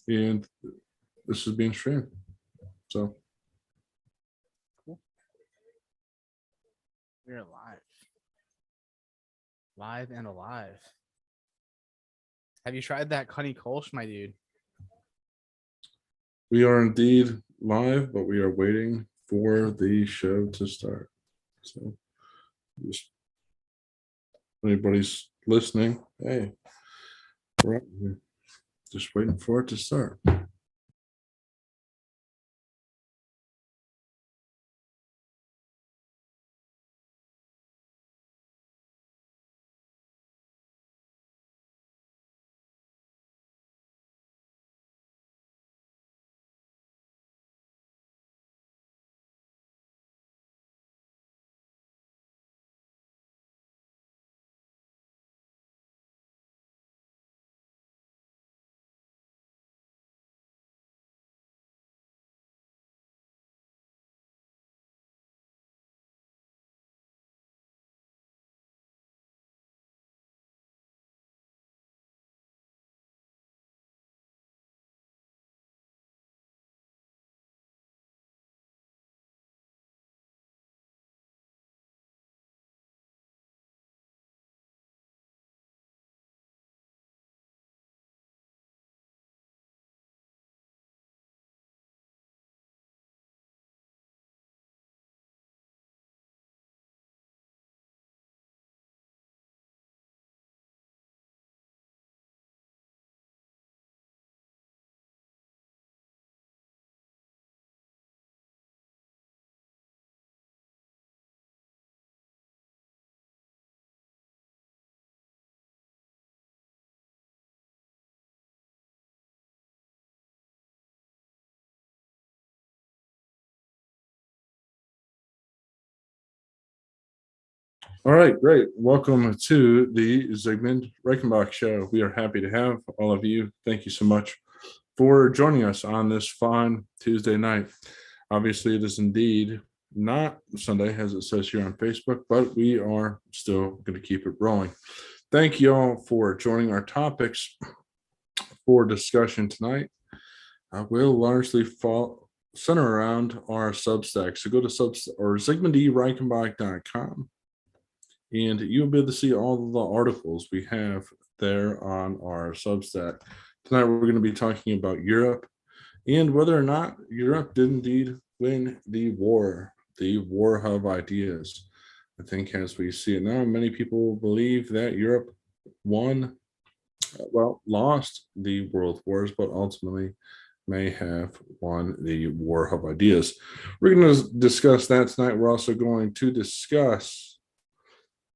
and this is being streamed. So Cool. We're live and alive. Have you tried that Cunny Kolsch, my dude? we are indeed live, but we are waiting for the show to start. So just anybody's listening, hey, we're up here. Just waiting for it to start. All right, great. Welcome to the Zigmund Reichenbach show. We are happy to have all of you. Thank you so much for joining us on this fine Tuesday night. Obviously, it is indeed not Sunday as it says here on Facebook, but we are still going to keep it rolling. Thank you all for joining our topics for discussion tonight. Will largely center around our Substack. So go to zigmundreichenbach.com. And you'll be able to see all of the articles we have there on our Substack. Tonight, we're going to be talking about Europe and whether or not Europe did indeed win the war of ideas. I think as we see it now, many people believe that Europe lost the world wars, but ultimately may have won the war of ideas. We're going to discuss that tonight. We're also going to discuss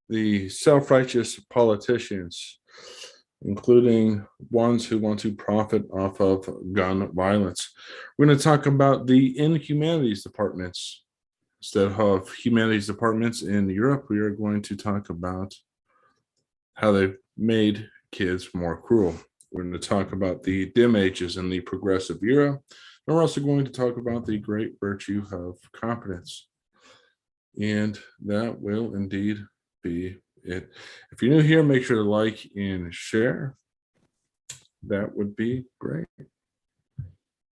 the self-righteous politicians, including ones who want to profit off of gun violence. We're going to talk about the inhumanities departments. Instead of humanities departments in Europe, we are going to talk about how they've made kids more cruel. We're going to talk about the dim ages in the progressive era. And we're also going to talk about the great virtue of competence. And that will indeed be it. If you're new here, make sure to like and share. That would be great.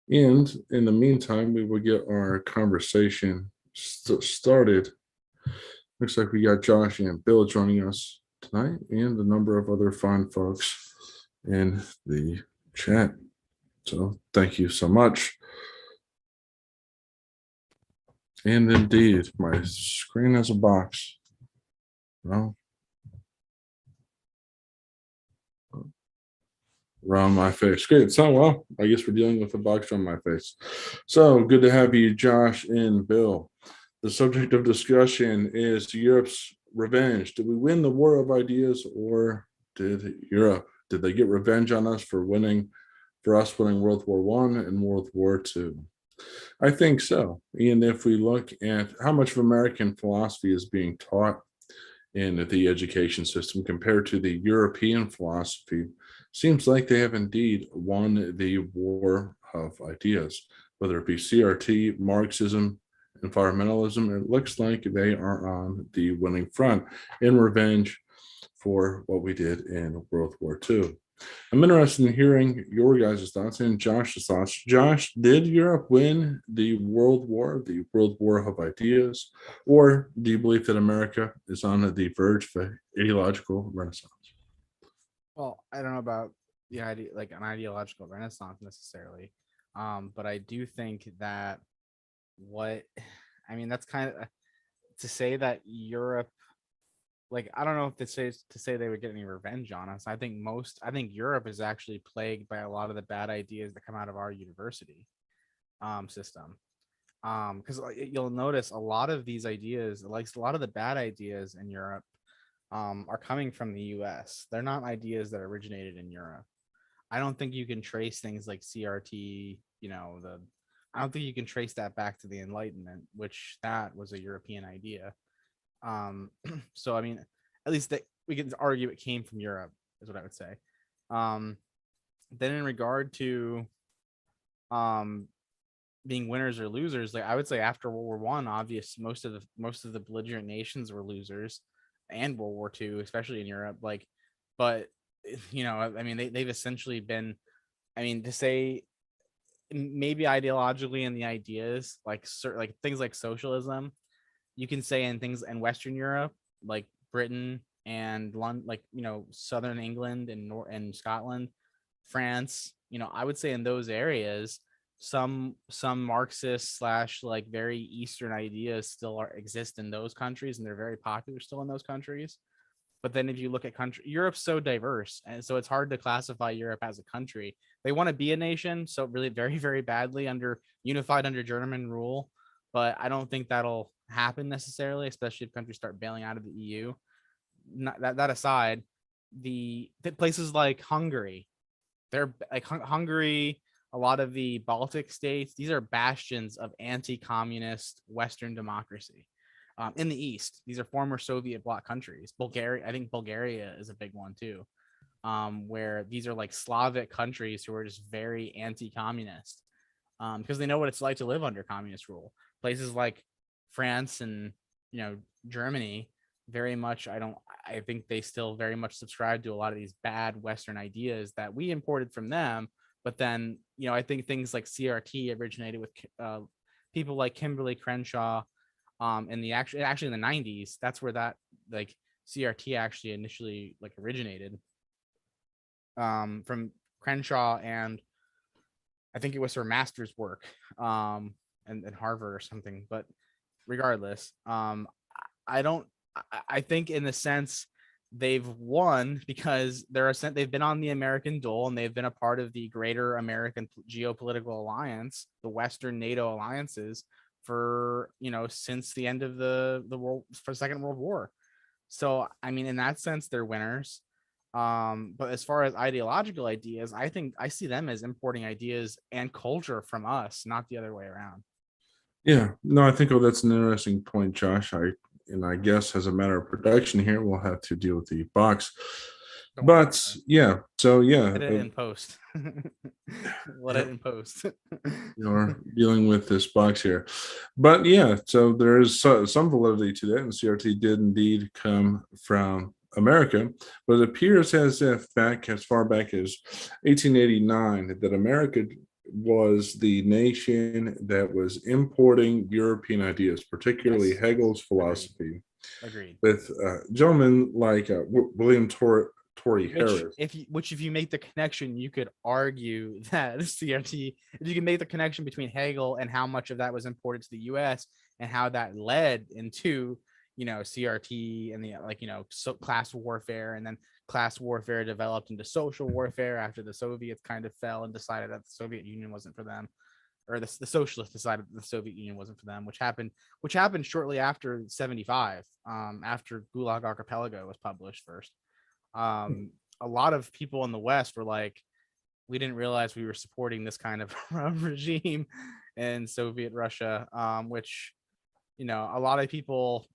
And in the meantime, we will get our conversation started. Looks like we got Josh and Bill joining us tonight, and a number of other fine folks in the chat. So thank you so much. And indeed, my screen has a box. Well, around my face. Great. So, well, I guess we're dealing with a box on my face. So good to have you, Josh and Bill. The subject of discussion is Europe's revenge. Did we win the war of ideas, or did they get revenge on us for us winning World War I and World War II? I think so. And if we look at how much of American philosophy is being taught in the education system compared to the European philosophy, seems like they have indeed won the war of ideas, whether it be CRT, Marxism, environmentalism. It looks like they are on the winning front in revenge for what we did in World War II. I'm interested in hearing your guys' thoughts and Josh's thoughts. Josh, did Europe win the the World War of Ideas, or do you believe that America is on the verge of an ideological renaissance? Well, I don't know about the idea like an ideological renaissance necessarily. But I do think that what I mean that's kind of to say that Europe, like I don't know if to say they would get any revenge on us. I think Europe is actually plagued by a lot of the bad ideas that come out of our university system. Because you'll notice a lot of these ideas, like a lot of the bad ideas in Europe, are coming from the US. They're not ideas that originated in Europe. I don't think you can trace things like CRT, I don't think you can trace that back to the Enlightenment, which that was a European idea. So I mean, at least that we can argue it came from Europe, is what I would say. Um, then in regard to um being winners or losers, like I would say after World War One, obvious most of the belligerent nations were losers, and World War Two, especially in Europe. Like, but I mean, they've essentially been. I mean, to say maybe ideologically and the ideas like certain like things like socialism, you can say in things in Western Europe, like Britain and London, like Southern England and Scotland, France. I would say in those areas, some Marxist slash like very Eastern ideas still exist in those countries, and they're very popular still in those countries. But then if you look at Europe's so diverse, and so it's hard to classify Europe as a country. They want to be a nation, so really very, very badly unified under German rule. But I don't think that'll happen necessarily, especially if countries start bailing out of the EU. Not, that aside, the places like Hungary, they're like Hungary, a lot of the Baltic states, these are bastions of anti-communist Western democracy. In the East, these are former Soviet bloc countries. Bulgaria, I think Bulgaria is a big one too, where these are like Slavic countries who are just very anti-communist because they know what it's like to live under communist rule. Places like France and Germany, very much. I think they still very much subscribe to a lot of these bad Western ideas that we imported from them. But then I think things like CRT originated with people like Kimberly Crenshaw. In the actually in the 90s, that's where that like CRT actually initially like originated from Crenshaw, and I think it was her master's work in Harvard or something. But regardless, I don't I think in the sense they've won because they've been on the American dole, and they've been a part of the greater American geopolitical alliance, the Western NATO alliances, for since the end of the Second World War. So I mean, in that sense, they're winners. But as far as ideological ideas, I think I see them as importing ideas and culture from us, not the other way around. Yeah, no, I think that's an interesting point, Josh. I guess as a matter of production here, we'll have to deal with the box. Don't worry But about it. yeah, so yeah, Let it in post. Let yeah, it in post. you're dealing with this box here. But yeah, so there is some validity to that, and CRT did indeed come from America, but it appears as if back as far back as 1889 that America was the nation that was importing European ideas, particularly Yes. Hegel's Agreed. philosophy, Agreed. with gentlemen like William Torrey Which Harris. if you make the connection, you could argue that CRT, if you can make the connection between Hegel and how much of that was imported to the US and how that led into CRT and the class warfare, and then class warfare developed into social warfare after the Soviets kind of fell and decided that the Soviet Union wasn't for them, or the socialists decided that the Soviet Union wasn't for them, which happened shortly after 75, after Gulag Archipelago was published first. A lot of people in the West were like, we didn't realize we were supporting this kind of regime in Soviet Russia, which a lot of people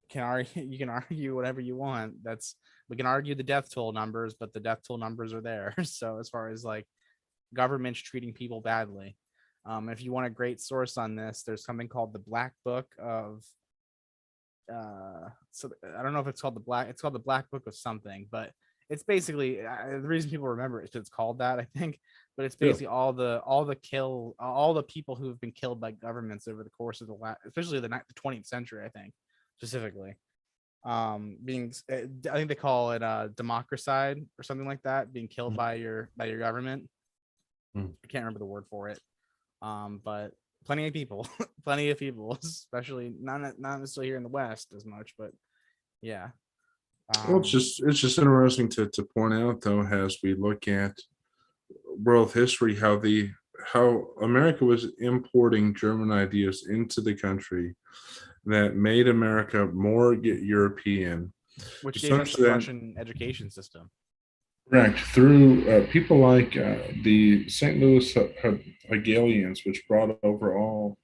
can argue. You can argue whatever you want. We can argue the death toll numbers, but the death toll numbers are there. So as far as like governments treating people badly, if you want a great source on this, there's something called the Black Book of so I don't know if it's called the Black Book of something, but it's basically the reason people remember it is 'cause it's called that, I think. But it's Yeah. basically all the people who have been killed by governments over the course of the last, especially the 20th century, I think, specifically. Being I think they call it democracide or something like that, being killed by your government. Mm. I can't remember the word for it. But plenty of people, plenty of people, especially not necessarily here in the West as much, but yeah. Well, Um, it's just interesting to point out though, as we look at world history, how America was importing German ideas into the country that made America more European, which gave us such the that Prussian education system. correct through people like the St. Louis Hegelians, which brought over all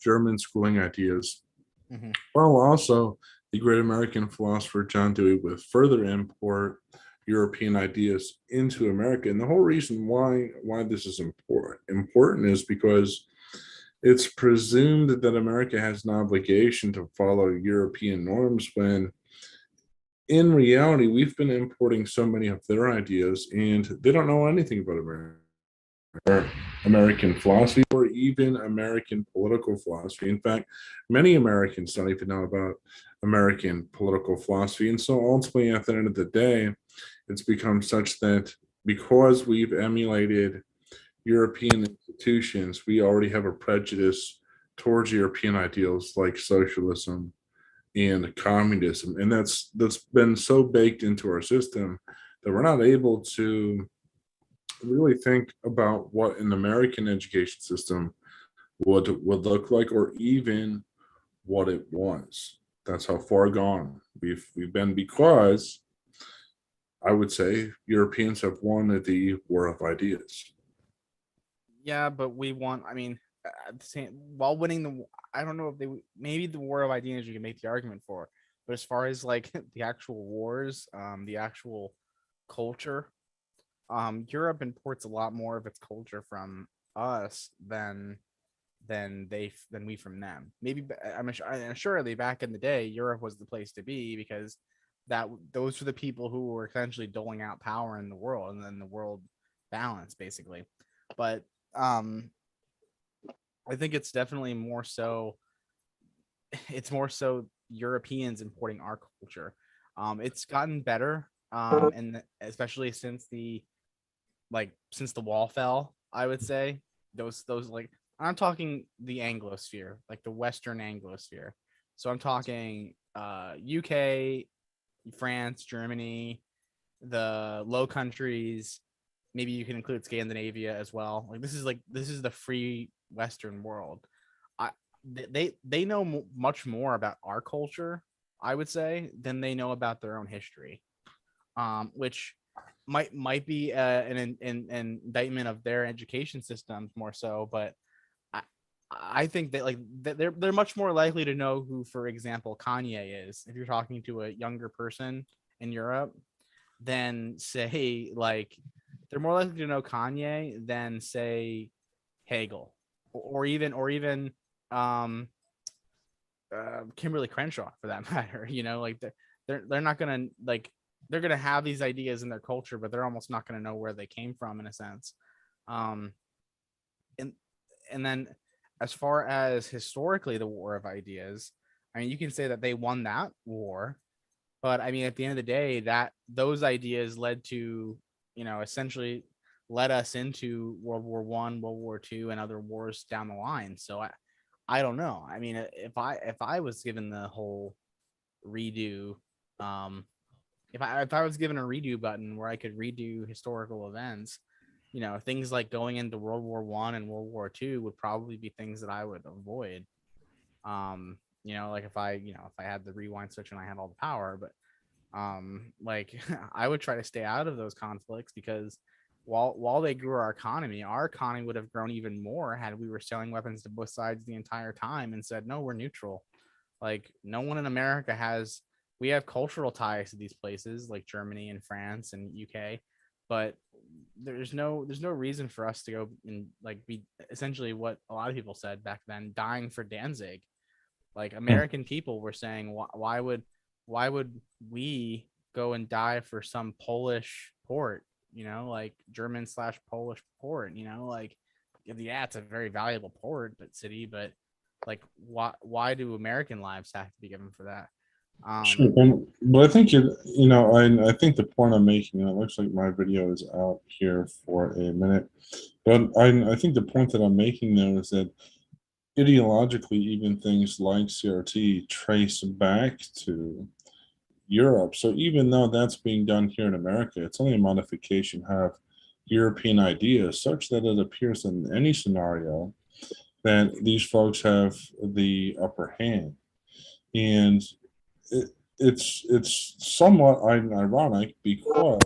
German schooling ideas, Mm-hmm. while also the great American philosopher John Dewey would further import European ideas into America. And the whole reason why this is important is because it's presumed that America has an obligation to follow European norms when in reality we've been importing so many of their ideas and they don't know anything about America or American philosophy or even American political philosophy. In fact, many Americans don't even know about American political philosophy. And so ultimately, at the end of the day, it's become such that because we've emulated European institutions, we already have a prejudice towards European ideals like socialism and communism. And that's been so baked into our system that we're not able to really think about what an American education system would look like, or even what it was. That's how far gone we've been because I would say Europeans have won the war of ideas. Yeah, but we want. I mean, at the same while winning I don't know if maybe the war of ideas you can make the argument for, but as far as like the actual wars, the actual culture, Europe imports a lot more of its culture from us than we from them. Maybe I'm assuredly back in the day, Europe was the place to be because those were the people who were essentially doling out power in the world and then the world balance basically. But um, I think it's definitely more so. It's more so Europeans importing our culture. It's gotten better, and especially since the wall fell, I would say those like I'm talking the Anglosphere, like the Western Anglosphere. So I'm talking UK, France, Germany, the Low Countries. Maybe you can include Scandinavia as well. Like this is the free Western world. I they know much more about our culture, I would say, than they know about their own history. Which might be an indictment of their education systems more so, but I I think that like they're much more likely to know who, for example, Kanye is if you're talking to a younger person in Europe than say like they're more likely to know Kanye than say Hegel or even um Kimberly Crenshaw for that matter. You know, like they're not gonna like they're gonna have these ideas in their culture, but they're almost not gonna know where they came from in a sense. Um, and and then as far as historically the War of Ideas, I mean, you can say that they won that war, but I mean, at the end of the day, that those ideas led to essentially led us into World War I, World War II, and other wars down the line. So I don't know. I mean, if I was given the whole redo, um, if I was given a redo button where I could redo historical events, things like going into World War I and World War II would probably be things that I would avoid. Like if I had the rewind switch and I had all the power, but like I would try to stay out of those conflicts because while they grew our economy would have grown even more had we were selling weapons to both sides the entire time and said no, we're neutral. Like no one in America has. We have cultural ties to these places like Germany and France and UK, but there's no reason for us to go and like be essentially what a lot of people said back then, dying for Danzig. Like American people were saying, why would we go and die for some Polish port, like German/Polish port, like, yeah, it's a very valuable port, but city, but like, why do American lives have to be given for that? Sure. But I think I think the point I'm making, and it looks like my video is out here for a minute, but I think the point that I'm making though is that ideologically, even things like CRT trace back to Europe. So even though that's being done here in America, it's only a modification of European ideas, such that it appears in any scenario that these folks have the upper hand. And it's somewhat ironic because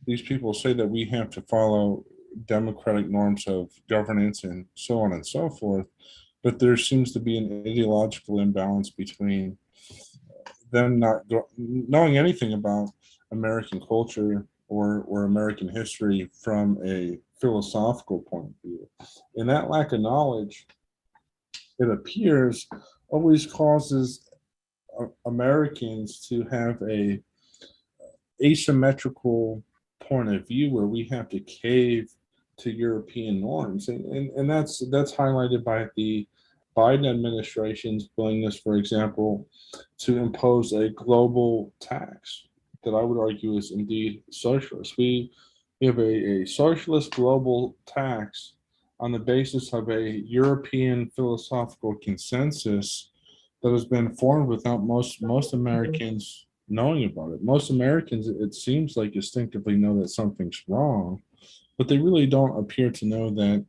these people say that we have to follow democratic norms of governance and so on and so forth, but there seems to be an ideological imbalance between them not knowing anything about American culture or American history from a philosophical point of view. And that lack of knowledge, it appears, always causes Americans to have a asymmetrical point of view where we have to cave to European norms. And that's highlighted by the Biden administration's willingness, for example, to impose a global tax that I would argue is indeed socialist. We have a socialist global tax on the basis of a European philosophical consensus that has been formed without most Americans knowing about it. Most Americans, it seems like, instinctively know that something's wrong, but they really don't appear to know that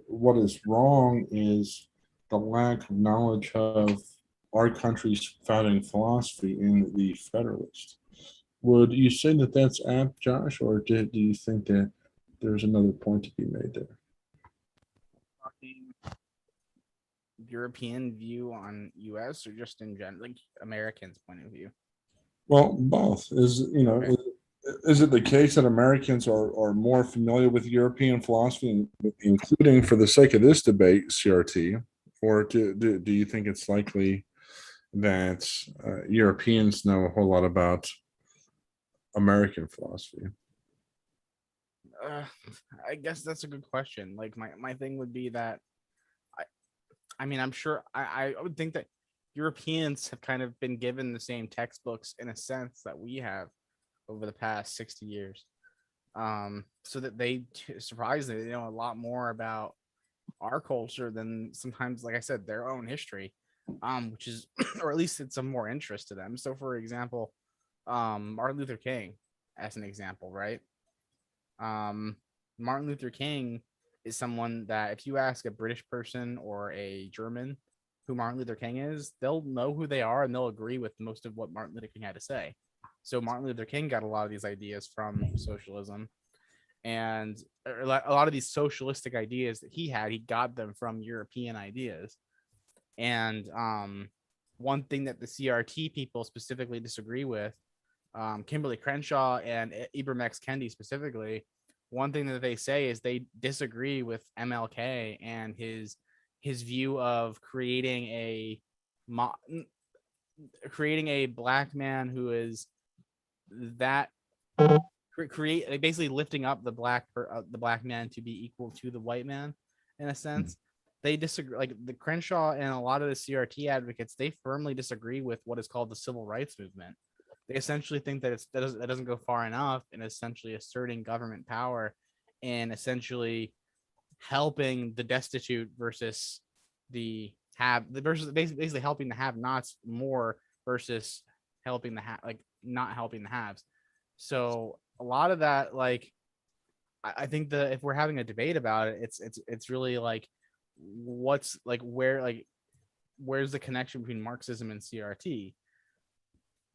what is wrong is the lack of knowledge of our country's founding philosophy in the Federalist. Would you say that that's apt, Josh, or do you think that there's another point to be made there? European view on US or just in general, like Americans' point of view? Well, both. Okay. Is it the case that Americans are more familiar with European philosophy, including, for the sake of this debate, CRT, or do you think it's likely that Europeans know a whole lot about American philosophy? Uh, I guess that's a good question. Like my thing would be that I I mean, I'm sure I would think that Europeans have kind of been given the same textbooks in a sense that we have over the past 60 years. So that surprisingly, they know a lot more about our culture than sometimes, like I said, their own history, which is, or at least it's of more interest to them. So, for example, Martin Luther King, as an example, right? Um, Martin Luther King is someone that if you ask a British person or a German who Martin Luther King is, they'll know who they are and they'll agree with most of what Martin Luther King had to say. So Martin Luther King got a lot of these ideas from socialism, and a lot of these socialistic ideas that he got them from European ideas. And one thing that the CRT people specifically disagree with, Kimberly Crenshaw and Ibram X. Kendi specifically, one thing that they say is they disagree with MLK and his view of creating a black man who is that create basically lifting up the black man to be equal to the white man in a sense. They disagree, like the Crenshaw and a lot of the CRT advocates, they firmly disagree with what is called the civil rights movement. They essentially think that that doesn't go far enough in essentially asserting government power and essentially helping the destitute versus the have versus basically helping the have nots more versus helping like not helping the haves. So a lot of that, like, I think that if we're having a debate about it, it's really like what's like where's the connection between Marxism and CRT?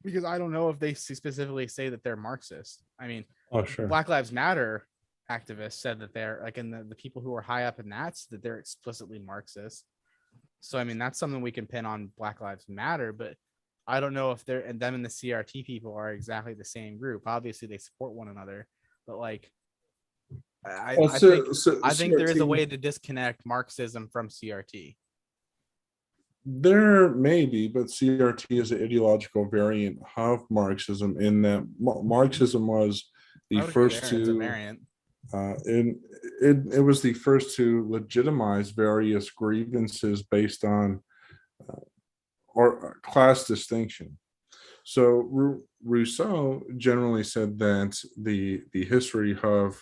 Because I don't know if they specifically say that they're Marxist. I mean, Oh, sure. Black Lives Matter activists said that they're like, in the people who are high up in that they're explicitly Marxist. So I mean, that's something we can pin on Black Lives Matter, but I don't know if they're and them and the CRT people are exactly the same group. Obviously, they support one another, but like, Well, I think there is a CRT way to disconnect Marxism from CRT. There may be, but CRT is an ideological variant of Marxism in that Marxism was the I would agree first there. It's a to, variant. and it was the first to legitimize various grievances based on or class distinction. So Rousseau generally said that the history of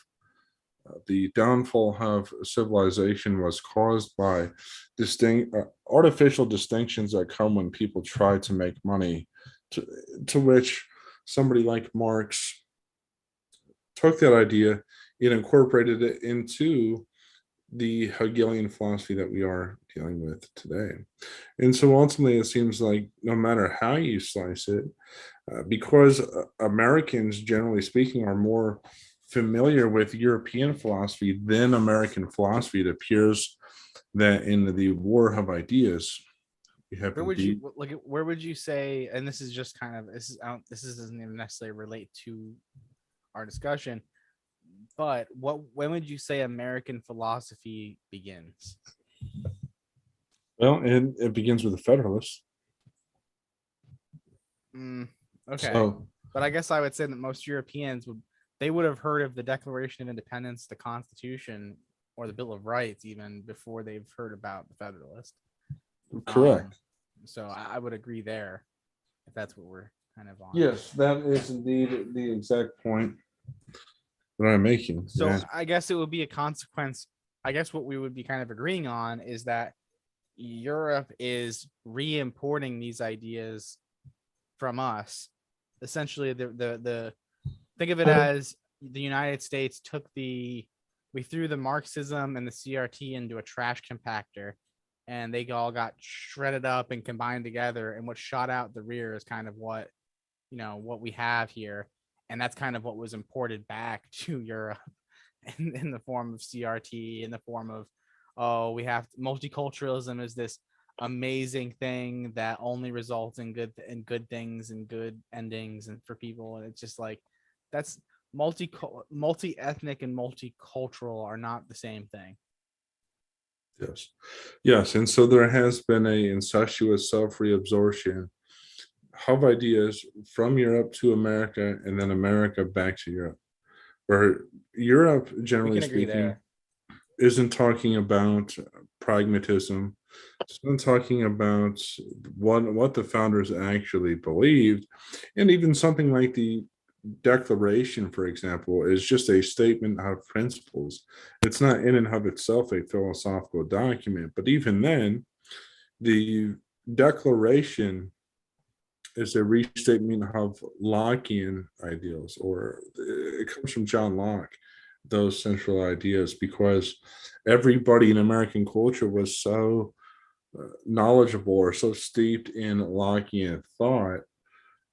the downfall of civilization was caused by distinct artificial distinctions that come when people try to make money, to, to which somebody like Marx took that idea and incorporated it into the Hegelian philosophy that we are dealing with today. And so ultimately, it seems like no matter how you slice it, because Americans, generally speaking, are more familiar with European philosophy than American philosophy, it appears that in the war of ideas, we have Where would you indeed. like? Where would you say? And this is just kind of this is I don't, this doesn't even necessarily relate to our discussion. But when would you say American philosophy begins? Well, and it begins with the Federalists. Mm, okay, So, but I guess I would say that most Europeans would have heard of the Declaration of Independence, the Constitution, or the Bill of Rights even before they've heard about the Federalist. Um, correct. so I would agree there if that's what we're kind of on. Yes, that is indeed the exact point that I'm making. So That I guess it would be a consequence. I guess what we would be kind of agreeing on is that Europe is re-importing these ideas from us. Essentially, the think of it as the United States we threw the Marxism and the CRT into a trash compactor, and they all got shredded up and combined together. And what shot out the rear is kind of what we have here, and that's kind of what was imported back to Europe in the form of CRT, in the form of, oh, we have multiculturalism is this amazing thing that only results in good things and good endings and for people, and it's just like that's multi-ethnic and multicultural are not the same thing. yes, yes, and so there has been a incestuous self-reabsorption of ideas from Europe to America, and then America back to Europe. Where Europe, We generally can agree speaking, there. isn't talking about pragmatism. It's not talking about what the founders actually believed, and even something like the Declaration, for example, is just a statement of principles. It's not in and of itself a philosophical document, but even then, the Declaration is a restatement of Lockean ideals, or it comes from John Locke, those central ideas, because everybody in American culture was so knowledgeable or so steeped in Lockean thought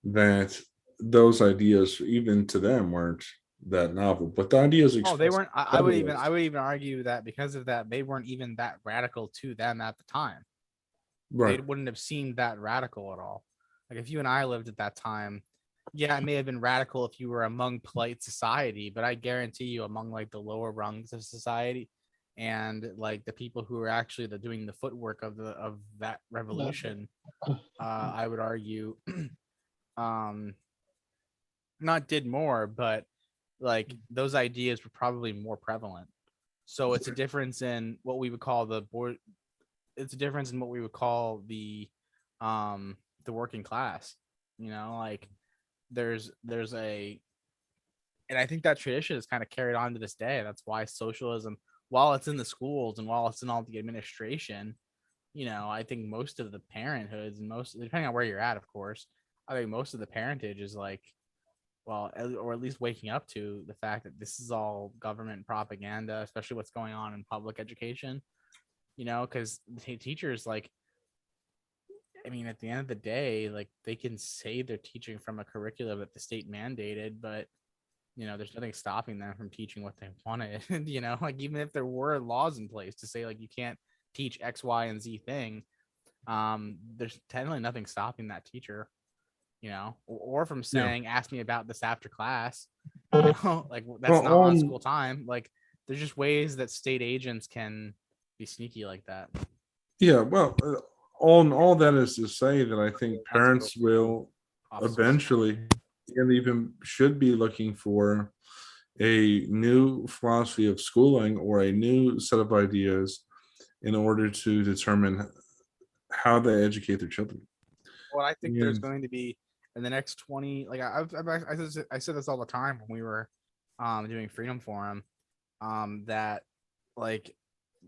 that those ideas, even to them, weren't that novel. But the ideas Oh, they expressed weren't. I would even argue that because of that, they weren't even that radical to them at the time. They right, wouldn't have seemed that radical at all. Like if you and I lived at that time, yeah, it may have been radical if you were among polite society, but I guarantee you, among like the lower rungs of society, and like the people who are actually doing the footwork of that revolution, I would argue, um, not did more, but like those ideas were probably more prevalent. So it's a difference in what we would call the board. It's a difference in what we would call the working class. Like there's a and I think that tradition is kind of carried on to this day. That's why socialism, while it's in the schools and while it's in all the administration, I think most of the parenthoods and most depending on where you're at, of course, I think most of the parentage is like, well, or at least waking up to the fact that this is all government propaganda, especially what's going on in public education. Because teachers, like, I mean, at the end of the day, like they can say they're teaching from a curriculum that the state mandated, but there's nothing stopping them from teaching what they wanted. Like even if there were laws in place to say like you can't teach X, Y, and Z thing, there's technically nothing stopping that teacher, or from yeah. saying, ask me about this after class, like that's not Well, on school time. Like there's just ways that state agents can be sneaky like that. yeah, well, all that is to say that I think Not to go parents will officers. eventually and even should be looking for a new philosophy of schooling or a new set of ideas in order to determine how they educate their children. Well, I think there's And going to be in the next 20, like I said this all the time when we were doing Freedom Forum, that like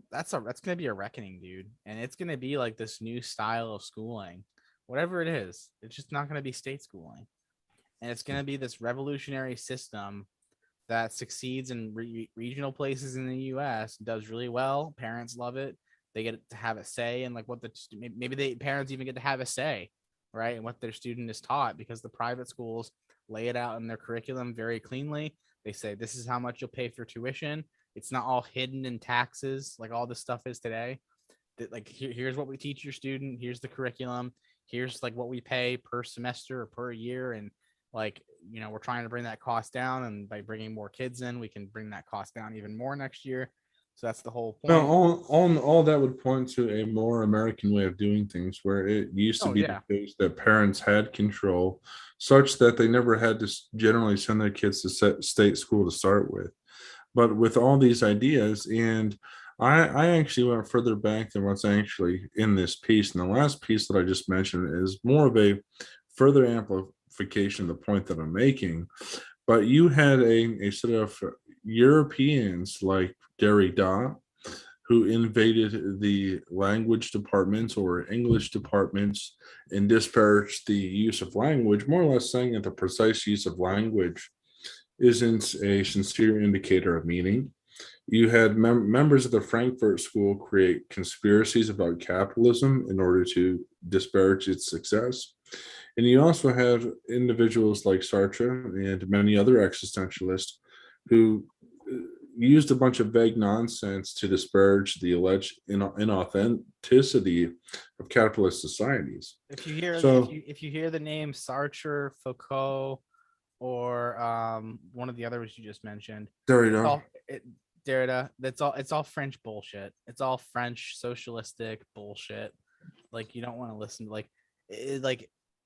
that's gonna be a reckoning, dude. And it's gonna be like this new style of schooling. Whatever it is, it's just not gonna be state schooling. And it's gonna be this revolutionary system that succeeds in regional places in the US, does really well. Parents love it. They get to have a say in like what the maybe they parents even get to have a say, right, and what their student is taught because the private schools lay it out in their curriculum very cleanly. They say this is how much you'll pay for tuition. It's not all hidden in taxes like all this stuff is today. That like here's what we teach your student. Here's the curriculum. Here's like what we pay per semester or per year, and like we're trying to bring that cost down, and by bringing more kids in we can bring that cost down even more next year. So that's the whole well, point. all that would point to a more American way of doing things, where it used to Oh be the yeah. case that parents had control, such that they never had to generally send their kids to state school to start with. But with all these ideas, and I actually went further back than what's actually in this piece. And the last piece that I just mentioned is more of a further amplification of the point that I'm making. But you had a sort of Europeans like Derrida who invaded the language departments or English departments and disparaged the use of language, more or less saying that the precise use of language isn't a sincere indicator of meaning. You had members of the Frankfurt School create conspiracies about capitalism in order to disparage its success. And you also have individuals like Sartre and many other existentialists who used a bunch of vague nonsense to disparage the alleged inauthenticity of capitalist societies. If you hear So, if you hear the name Sartre, Foucault, or one of the others you just mentioned, there you it's go. all Derrida. It's all French bullshit. It's all French socialistic bullshit. Like you don't want to listen to like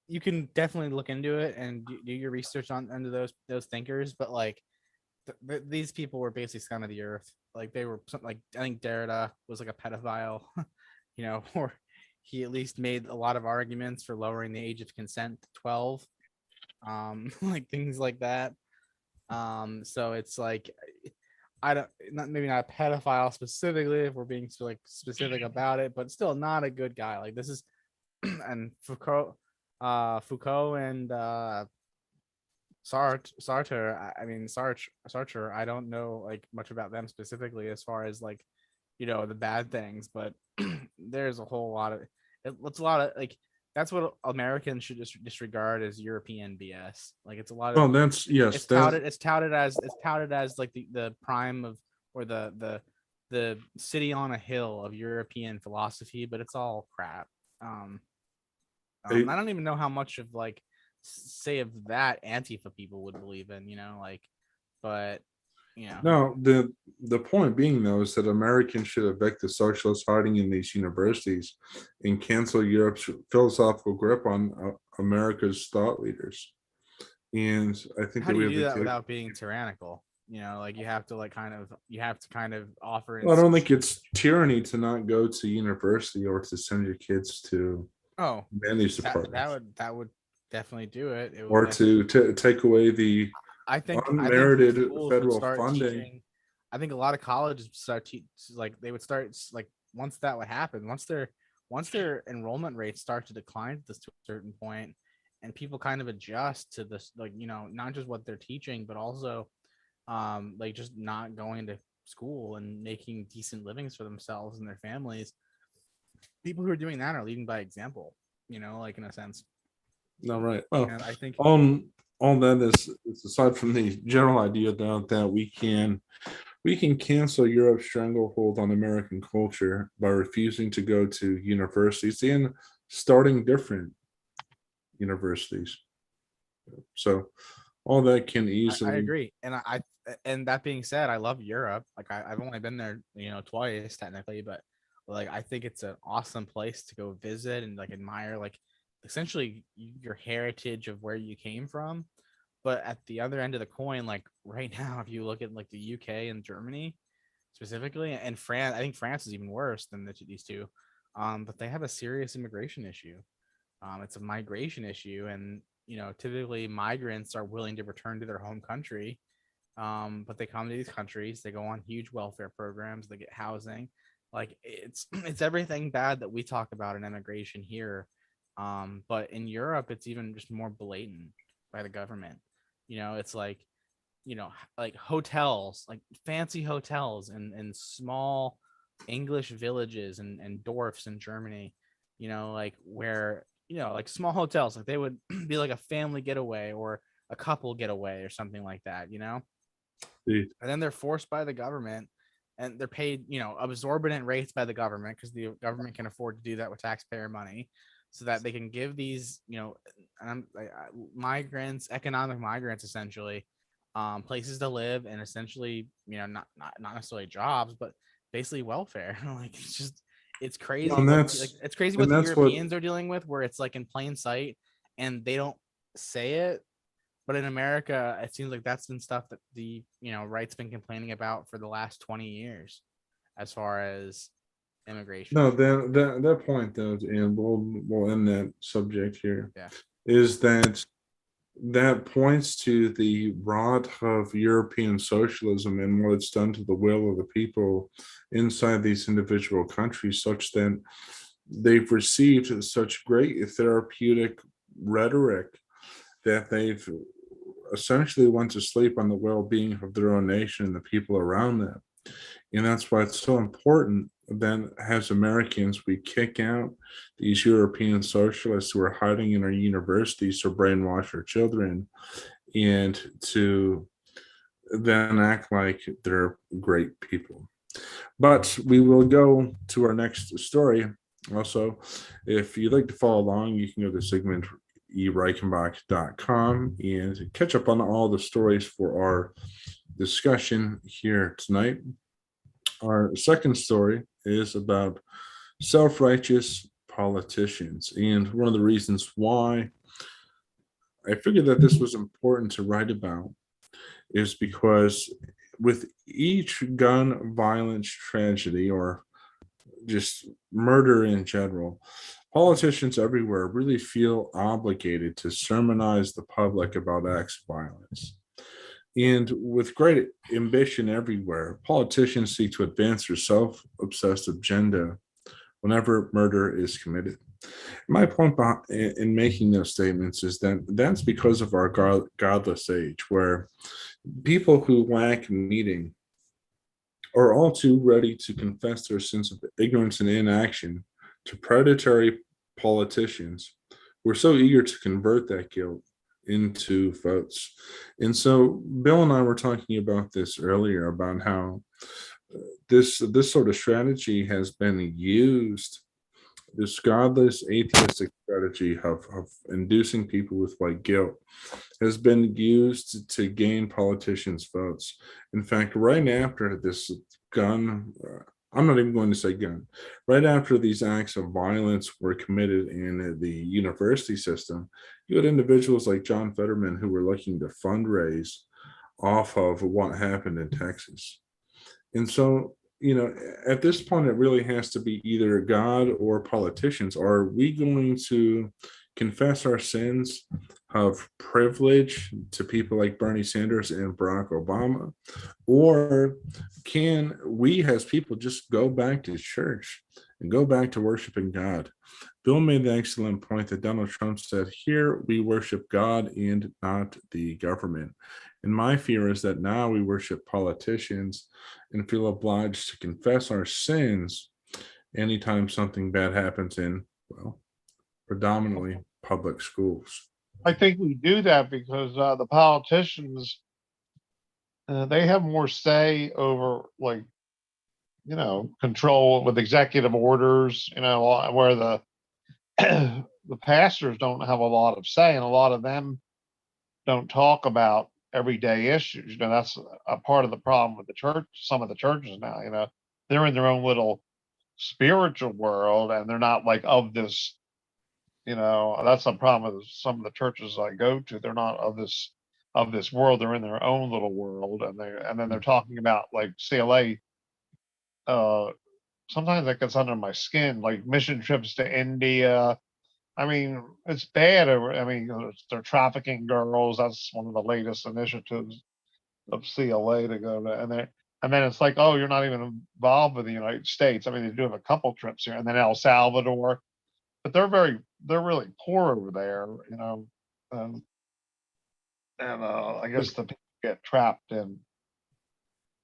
you can definitely look into it and do your research on under those thinkers, but like these people were basically scum of the earth. Like they were something like I think Derrida was like a pedophile, or he at least made a lot of arguments for lowering the age of consent to 12, like things like that. So it's like I don't not maybe not a pedophile specifically if we're being like specific about it, but still not a good guy. Like this is and Foucault and Sartre. I mean Sartre. I don't know like much about them specifically as far as like the bad things, but there's a whole lot of it's a lot of like that's what Americans should just disregard as European BS. Like it's a lot of well, that's yes, that it's touted as like the prime of or the city on a hill of European philosophy, but it's all crap. I don't even know how much of like say of that Antifa people would believe in, like, but no, the point being though is that Americans should evict the socialists hiding in these universities and cancel Europe's philosophical grip on America's thought leaders. And I think how that do we you have do the that without being tyrannical? Like you have to like you have to kind of offer well, I don't think it's tyranny to not go to university or to send your kids to oh managed departments that would definitely do it. It would or definitely. to take away the I think unmerited schools would federal start funding. teaching. I think a lot of colleges start like they would start like once that would happen, once their enrollment rates start to decline to this to a certain point, and people kind of adjust to this, like not just what they're teaching, but also like just not going to school and making decent livings for themselves and their families. People who are doing that are leading by example, like in a sense. No, right. Well, And I think on all that is aside from the general idea that we can cancel Europe's stranglehold on American culture by refusing to go to universities and starting different universities. So all that can I easily. agree, and that being said, I love Europe. Like I've only been there, twice technically, but Like, I think it's an awesome place to go visit and like admire, like, essentially your heritage of where you came from. But at the other end of the coin, like right now, if you look at like the UK and Germany specifically, and France, I think France is even worse than these two. But they have a serious immigration issue. It's a migration issue, and typically migrants are willing to return to their home country, but they come to these countries, they go on huge welfare programs, they get housing. Like, it's everything bad that we talk about in immigration here, but in Europe it's even just more blatant by the government. It's like hotels, like fancy hotels and small English villages and dwarfs in Germany, like where, like small hotels, like they would be like a family getaway or a couple getaway or something like that. Indeed. And then they're forced by the government, and they're paid, absorbent rates by the government, because the government can afford to do that with taxpayer money, so that they can give these, migrants, economic migrants, essentially, places to live, and essentially, not necessarily jobs, but basically welfare. Like, it's crazy And it's crazy what and the that's what Europeans are dealing with, where it's like in plain sight and they don't say it. But in America, it seems like that's been stuff that the right's been complaining about for the last 20 years, as far as immigration. no, that point though, and we'll end that subject here, Yeah. is that points to the rot of European socialism and what it's done to the will of the people inside these individual countries, such that they've received such great therapeutic rhetoric that they've essentially went to sleep on the well-being of their own nation and the people around them. And that's why it's so important that as Americans, we kick out these European socialists who are hiding in our universities to brainwash our children and to then act like they're great people. But we will go to our next story. Also, if you'd like to follow along, you can go to zigmundreichenbach.com and catch up on all the stories for our discussion here tonight. Our second story is about self-righteous politicians. And one of the reasons why I figured that this was important to write about is because with each gun violence tragedy, or just murder in general, politicians everywhere really feel obligated to sermonize the public about acts of violence. And with great ambition everywhere, politicians seek to advance their self obsessed agenda whenever murder is committed. My point in making those statements is that that's because of our godless age, where people who lack meaning are all too ready to confess their sins of ignorance and inaction to predatory politicians. We're so eager to convert that guilt into votes. And so Bill and I were talking about this earlier, about how this sort of strategy has been used, this godless atheistic strategy of inducing people with like guilt has been used to gain politicians' votes. In fact, right after this gun, I'm not even going to say gun, right after these acts of violence were committed in the university system, you had individuals like John Fetterman who were looking to fundraise off of what happened in Texas. And so, at this point, it really has to be either God or politicians. Are we going to confess our sins of privilege to people like Bernie Sanders and Barack Obama? Or can we, as people, just go back to church and go back to worshiping God? Bill made the excellent point that Donald Trump said, here we worship God and not the government. And my fear is that now we worship politicians and feel obliged to confess our sins anytime something bad happens in, well, predominantly public schools. I think we do that because the politicians, they have more say over, like, control with executive orders, where the the pastors don't have a lot of say, and a lot of them don't talk about everyday issues. That's a part of the problem with the church. Some of the churches now, they're in their own little spiritual world, and they're not like of this, that's the problem with some of the churches I go to. They're not of this world. They're in their own little world, and then they're talking about like CLA. Sometimes that gets under my skin, like mission trips to India. I mean, it's bad. I mean, they're trafficking girls. That's one of the latest initiatives of CLA to go to, and then it's like, oh, you're not even involved with the United States. I mean, they do have a couple trips here, and then El Salvador, but they're really poor over there, and I guess the people get trapped in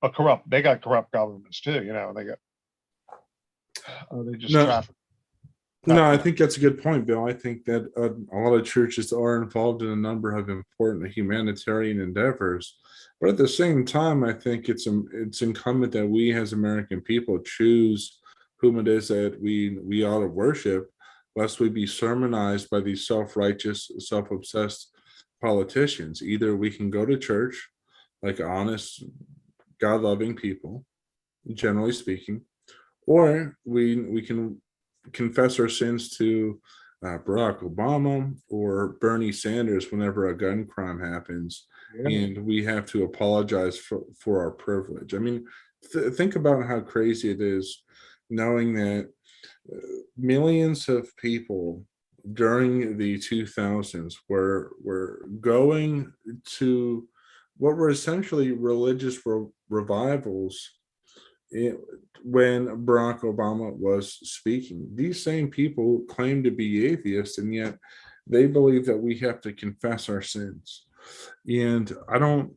a corrupt. They got corrupt governments too, they got they just No, trap. no, I think that's a good point, Bill. I think that a lot of churches are involved in a number of important humanitarian endeavors, but at the same time, I think it's incumbent that we as American people choose whom it is that we ought to worship, lest we be sermonized by these self-righteous, self-obsessed politicians. Either we can go to church like honest, God-loving people, generally speaking, or we can confess our sins to Barack Obama or Bernie Sanders whenever a gun crime happens, Yeah. and we have to apologize for our privilege. I mean, think about how crazy it is knowing that millions of people during the 2000s were going to what were essentially religious revivals when Barack Obama was speaking. These same people claim to be atheists, and yet they believe that we have to confess our sins. And I don't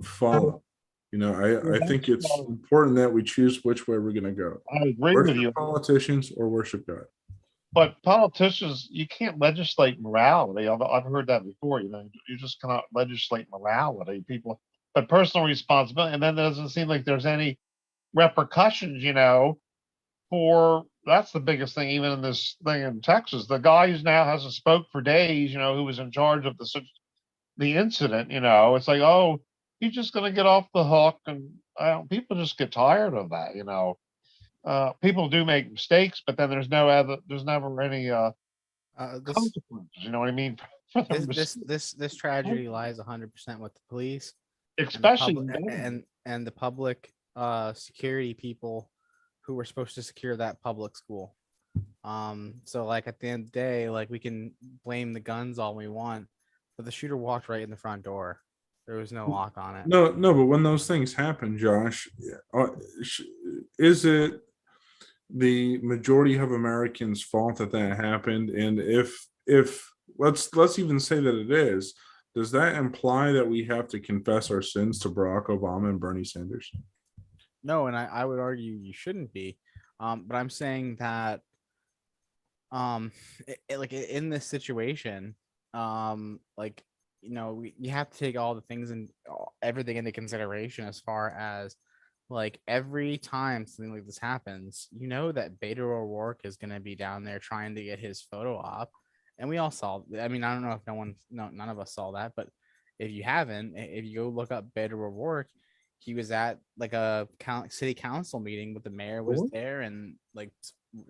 follow. I think it's important that we choose which way we're going to go. I agree with you. Worship politicians or worship God. But politicians, you can't legislate morality. I've heard that before. You just cannot legislate morality. People, but personal responsibility, and then there doesn't seem like there's any repercussions. For that's the biggest thing. Even in this thing in Texas, the guy who now hasn't spoke for days, who was in charge of the incident. It's like, oh, he's just going to get off the hook, and people just get tired of that. People do make mistakes, but then there's never any This consequences. You know what I mean? For them this tragedy lies 100% with the police especially and the public security people who were supposed to secure that public school. So like at the end of the day, like we can blame the guns all we want, but the shooter walked right in the front door. There was no lock on it. No, but when those things happen, Josh, is it the majority of Americans' fault that happened? And if let's even say that it is, does that imply that we have to confess our sins to Barack Obama and Bernie Sanders? No, and I would argue you shouldn't be. But I'm saying that like in this situation, like you have to take all the things and everything into consideration as far as like every time something like this happens, that Beto O'Rourke is going to be down there trying to get his photo op. And we all saw, I mean, I don't know if none of us saw that, but if you haven't, if you go look up Beto O'Rourke, he was at like a city council meeting with the mayor was there and like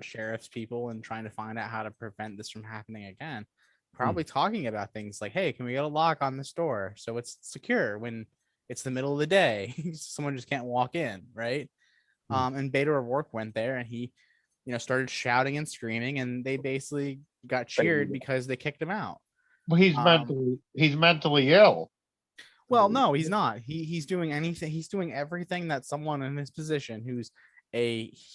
sheriff's people and trying to find out how to prevent this from happening again. Probably talking about things like, hey, can we get a lock on this door so it's secure when it's the middle of the day? Someone just can't walk in, right? And Beto O'Rourke went there and he, started shouting and screaming, and they basically got cheered because they kicked him out. Well, he's mentally ill. Well, no, he's not. He's doing anything. He's doing everything that someone in his position he's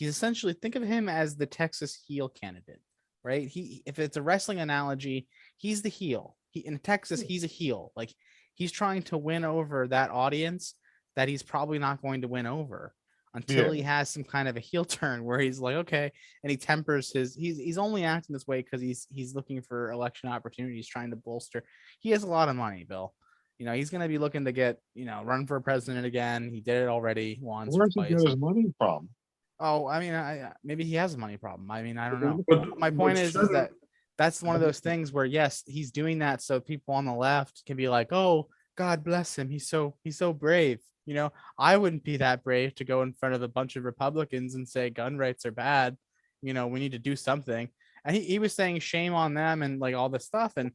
essentially, think of him as the Texas heel candidate, right? If it's a wrestling analogy, he's the heel. In Texas, he's a heel. Like he's trying to win over that audience that he's probably not going to win over until he has some kind of a heel turn where he's like, okay, and he tempers he's only acting this way because he's looking for election opportunities, trying to bolster. He has a lot of money, Bill. He's going to be looking to get, run for president again. He did it already once. Where's he get his money from? Oh, I mean, maybe he has a money problem. I mean, I don't know. But My point is that that's one of those things where, yes, he's doing that so people on the left can be like, oh, God bless him. He's so brave. I wouldn't be that brave to go in front of a bunch of Republicans and say gun rights are bad. We need to do something. And he was saying shame on them and like all this stuff. And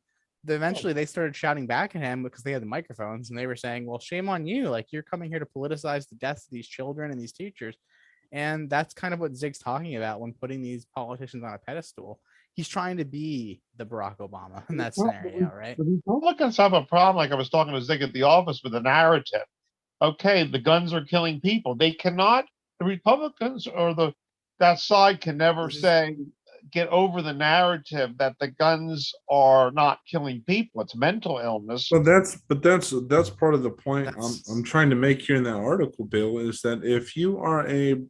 eventually they started shouting back at him because they had the microphones and they were saying, well, shame on you. Like you're coming here to politicize the deaths of these children and these teachers. And that's kind of what Zig's talking about when putting these politicians on a pedestal. He's trying to be the Barack Obama in that scenario, right? The Republicans have a problem, like I was talking to Zig at the office, with the narrative. Okay, the guns are killing people. They cannot, the Republicans or that side can never say, get over the narrative that the guns are not killing people. It's mental illness. Well, that's part of the point That's- I'm trying to make here in that article, Bill, is that if you are a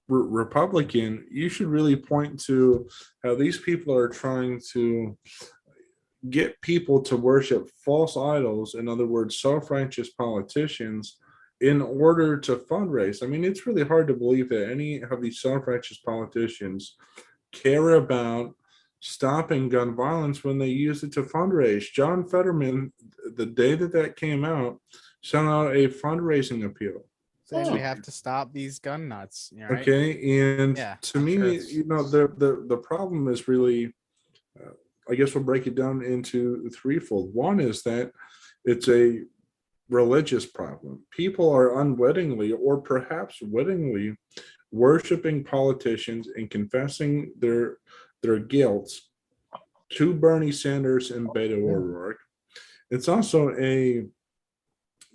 Republican, you should really point to how these people are trying to get people to worship false idols, in other words, self-righteous politicians, in order to fundraise. I mean, it's really hard to believe that any of these self-righteous politicians care about stopping gun violence when they use it to fundraise. John Fetterman, the day that came out, sent out a fundraising appeal. saying we have to stop these gun nuts. Right? Okay, and Yeah, to I'm me, sure it's- the problem is really, I guess we'll break it down into threefold. One is that it's a religious problem. People are unwittingly or perhaps wittingly worshiping politicians and confessing their guilt to Bernie Sanders and Beto O'Rourke. It's also a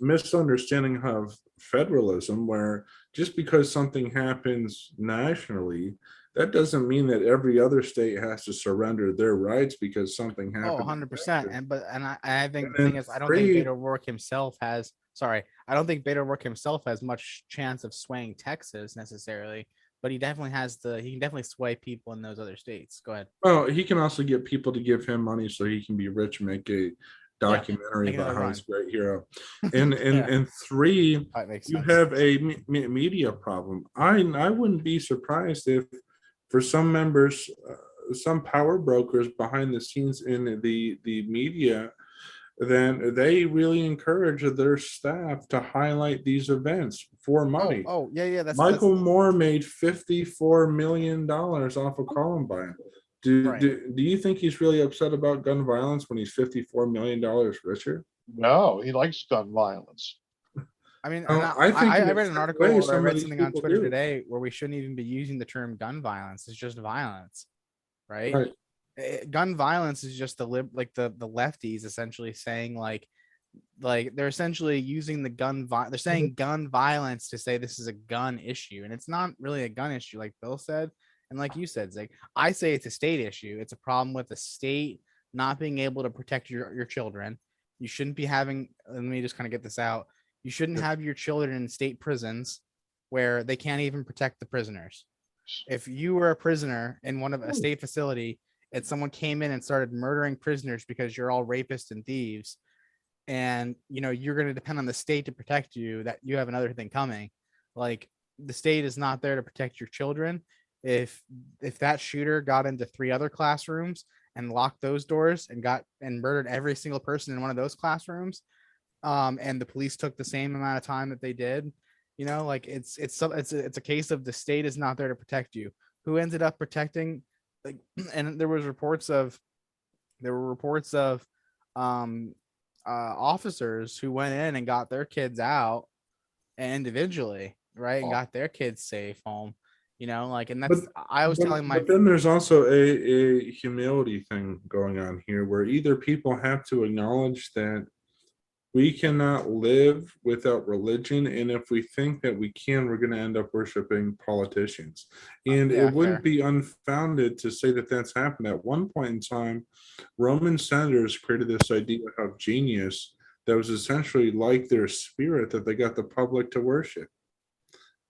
misunderstanding of federalism, where just because something happens nationally, that doesn't mean that every other state has to surrender their rights because something happened. 100%. And I think And the thing then is, I don't think three- Beto O'Rourke himself has. Sorry, I don't think Beto O'Rourke himself has much chance of swaying Texas necessarily, but he definitely has he can definitely sway people in those other states. Go ahead. Well, he can also get people to give him money so he can be rich and make a documentary make about another how run. he's a great hero. And Yeah. and three, That makes you sense. have a media problem. I wouldn't be surprised if, for some members, some power brokers behind the scenes in the media, then they really encourage their staff to highlight these events for money. Oh, yeah. That's Michael Moore made $54 million off of Columbine. Right. Do you think he's really upset about gun violence when he's $54 million richer? No, he likes gun violence. I mean, Oh, and I think in I a read an certain article way, or I some of read these something on people Twitter do. today where we shouldn't even be using the term gun violence. It's just violence, right? Right. Gun violence is just the lefties essentially saying like they're essentially using they're saying gun violence to say this is a gun issue, and it's not really a gun issue, like Bill said, and like you said, Zig. I say it's a state issue. It's a problem with the state not being able to protect your children. You shouldn't be having. Let me just kind of get this out. You shouldn't have your children in state prisons where they can't even protect the prisoners. If you were a prisoner in one of a state facility and someone came in and started murdering prisoners because you're all rapists and thieves, and you're going to depend on the state to protect you, that you have another thing coming. Like, the state is not there to protect your children. If that shooter got into 3 other classrooms and locked those doors and murdered every single person in one of those classrooms, and the police took the same amount of time that they did, like it's a case of the state is not there to protect you. Who ended up protecting, like, and there were reports of officers who went in and got their kids out individually, right, and got their kids safe home. Like, and that's I was telling my. But then there's also a humility thing going on here, where either people have to acknowledge that we cannot live without religion, and if we think that we can, we're going to end up worshiping politicians. And Yeah, it wouldn't fair. be unfounded to say that that's happened. At one point in time, Roman senators created this idea of genius that was essentially like their spirit that they got the public to worship.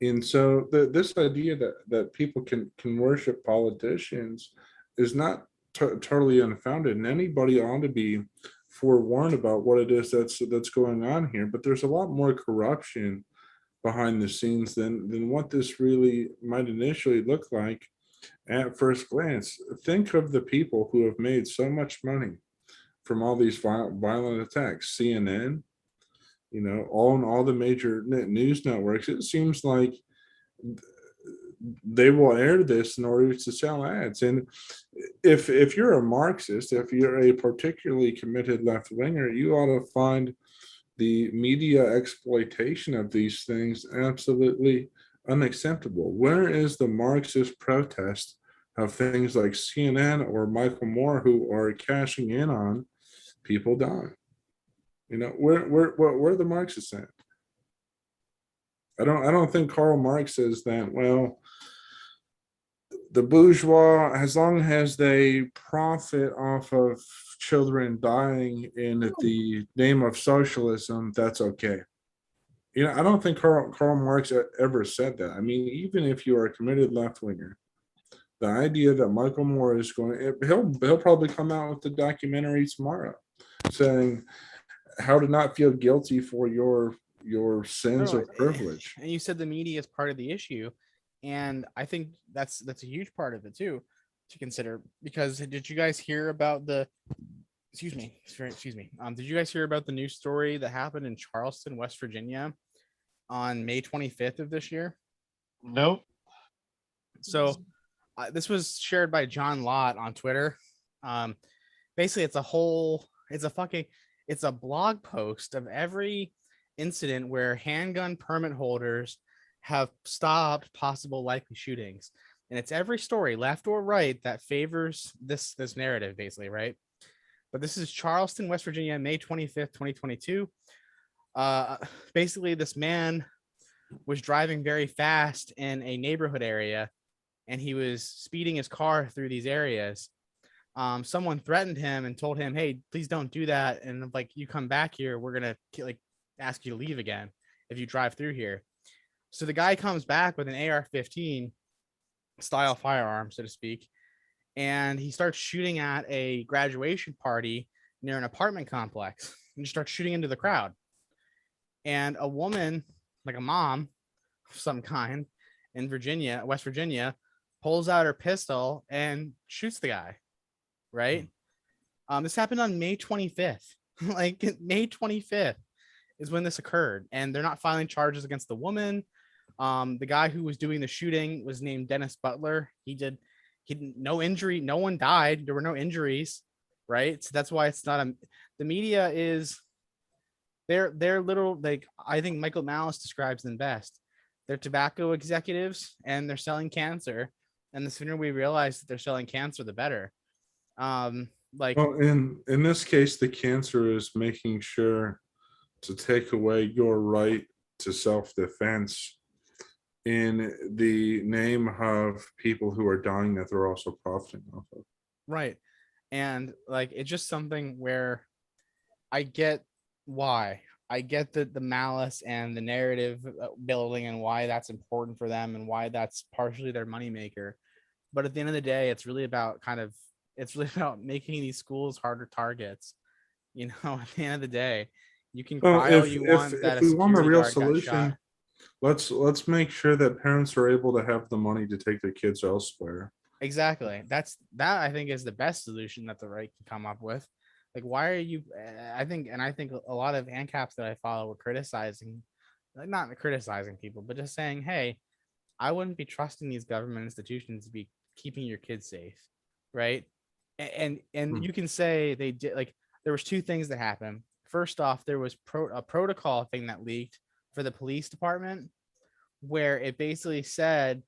And so this idea that people can worship politicians is not totally unfounded, and anybody ought to be forewarned about what it is that's going on here. But there's a lot more corruption behind the scenes than what this really might initially look like at first glance. Think of the people who have made so much money from all these violent attacks: CNN, on all the major news networks. It seems like they will air this in order to sell ads. And if you're a Marxist, if you're a particularly committed left winger, you ought to find the media exploitation of these things absolutely unacceptable. Where is the Marxist protest of things like CNN or Michael Moore, who are cashing in on people dying? Where are the Marxists at? I don't think Karl Marx says that, well, the bourgeois, as long as they profit off of children dying in the name of socialism, that's okay. I don't think Karl Marx ever said that. I mean, even if you are a committed left winger, the idea that Michael Moore is he'll probably come out with the documentary tomorrow saying how to not feel guilty for your sins of privilege. And you said the media is part of the issue, and I think that's a huge part of it too to consider. Because did you guys hear about the? Excuse me. Did you guys hear about the news story that happened in Charleston, West Virginia, on May 25th of this year? Nope. So this was shared by John Lott on Twitter. Basically, it's a blog post of every incident where handgun permit holders have stopped possible likely shootings, and it's every story, left or right, that favors this narrative, basically, right? But this is Charleston, West Virginia, May 25th, 2022. Basically, this man was driving very fast in a neighborhood area, and he was speeding his car through these areas. Someone threatened him and told him, "Hey, please don't do that. And like, you come back here, we're gonna ask you to leave again if you drive through here." So the guy comes back with an AR-15 style firearm, so to speak, and he starts shooting at a graduation party near an apartment complex and just starts shooting into the crowd. And a woman, like a mom of some kind in West Virginia, pulls out her pistol and shoots the guy. Right? This happened on May 25th. Like May 25th is when this occurred, and they're not filing charges against the woman. The guy who was doing the shooting was named Dennis Butler. He did no injury, no one died, there were no injuries, right? So that's why it's not the media is they're little, like, I think Michael Malice describes them best. They're tobacco executives and they're selling cancer, and the sooner we realize that they're selling cancer, the better. Well, in this case, the cancer is making sure to take away your right to self-defense in the name of people who are dying that they're also profiting off of. Right. And like, it's just something where I get why. I get the malice and the narrative building and why that's important for them and why that's partially their moneymaker. But at the end of the day, it's really about making these schools harder targets. At the end of the day, you can cry all you want that if we want a real security guard got solution, shot. let's make sure that parents are able to have the money to take their kids elsewhere. Exactly. That I think is the best solution that the right can come up with. Like, why are you? I think a lot of ANCAPs that I follow were criticizing, not criticizing people, but just saying, hey, I wouldn't be trusting these government institutions to be keeping your kids safe, right? And you can say they did. Like, there was two things that happened. First off, there was a protocol thing that leaked for the police department, where it basically said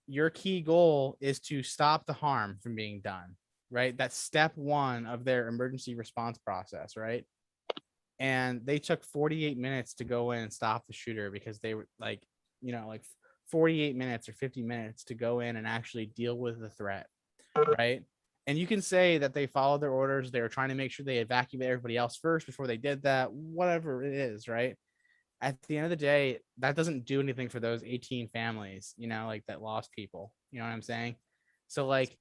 your key goal is to stop the harm from being done, right? That's step one of their emergency response process, right? And they took 48 minutes to go in and stop the shooter because they were like 48 minutes or 50 minutes to go in and actually deal with the threat, right? And you can say that they followed their orders. They were trying to make sure they evacuate everybody else first before they did that, whatever it is, right? At the end of the day, that doesn't do anything for those 18 families, that lost people. You know what I'm saying? So like,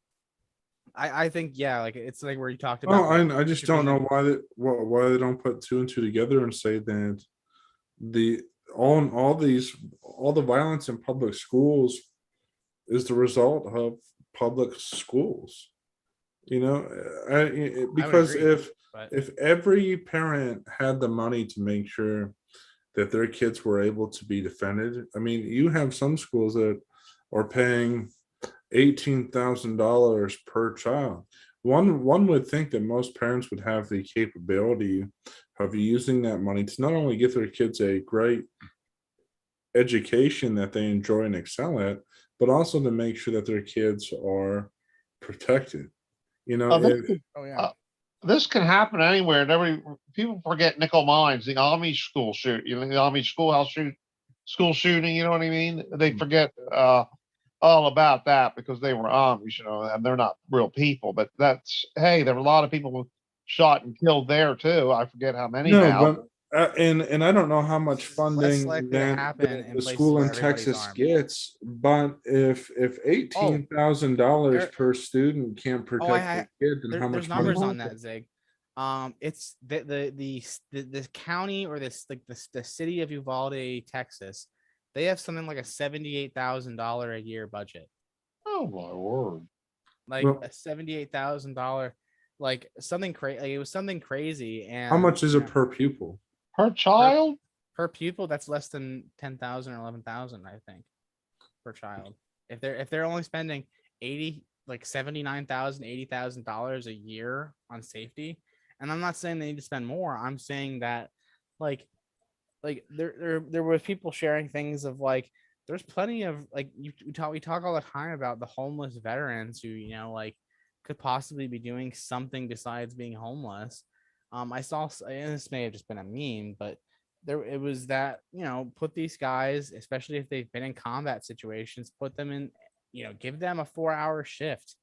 I think, yeah, like it's like where you talked about. Well, I just don't know why they don't put two and two together and say that all the violence in public schools is the result of public schools. Because agree, if every parent had the money to make sure that their kids were able to be defended. I mean, you have some schools that are paying $18,000 per child. One would think that most parents would have the capability of using that money to not only get their kids a great education that they enjoy and excel at, but also to make sure that their kids are protected. You know, Oh, this, if Oh yeah. uh, this can happen anywhere. And people forget Nickel Mines, the Amish school shoot, the Amish school shooting. You know what I mean? They forget all about that because they were Amish, and they're not real people. But hey, there were a lot of people shot and killed there too. I forget how many no, now. but and I don't know how much It's less funding likely to happen that in the places school where in everybody's Texas armed. gets, but if Oh, $18,000 there, per student can't oh, protect their kid, then how there's much money? numbers on that, Zig. It's the county or the city of Uvalde, Texas. They have something like a $78,000 a year budget, Oh my word! like Well, a $78,000, like something crazy. Like it was something crazy, how and much is it per pupil? Per child? per pupil, that's less than 10,000 or 11,000, I think, per child. If they're only spending 80, like 79,000, $80,000 a year on safety, and I'm not saying they need to spend more. I'm saying that, like, there was people sharing things of like, there's plenty of like we talk all the time about the homeless veterans who like could possibly be doing something besides being homeless. I saw, and this may have just been a meme, but there it was that put these guys, especially if they've been in combat situations, put them in, give them a 4-hour shift,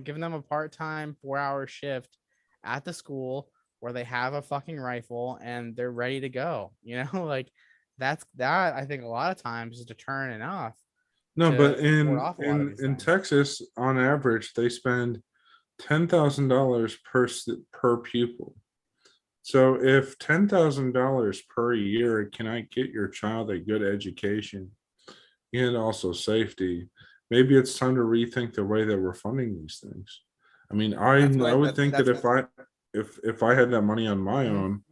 give them a part-time 4-hour shift at the school where they have a fucking rifle and they're ready to go. Like that I think a lot of times is deterrent enough No, to but ward off a lot of these in things. Texas, on average, they spend $10,000 per pupil. So if $10,000 per year cannot get your child a good education and also safety, maybe it's time to rethink the way that we're funding these things. I mean, That's I what would think that that's if I had that money on my Mhm. own,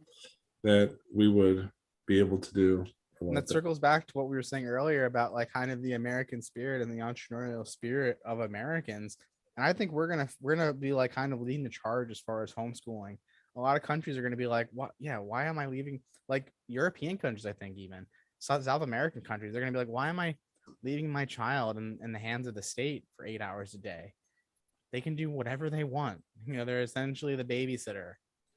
that we would be able to do a And lot that better. circles back to what we were saying earlier about like kind of the American spirit and the entrepreneurial spirit of Americans. And I think we're gonna be like kind of leading the charge as far as homeschooling. A lot of countries are gonna be like, what? Yeah, why am I leaving? Like European countries, I think even South American countries, they're gonna be like, why am I leaving my child in the hands of the state for 8 hours a day? They can do whatever they want. They're essentially the babysitter.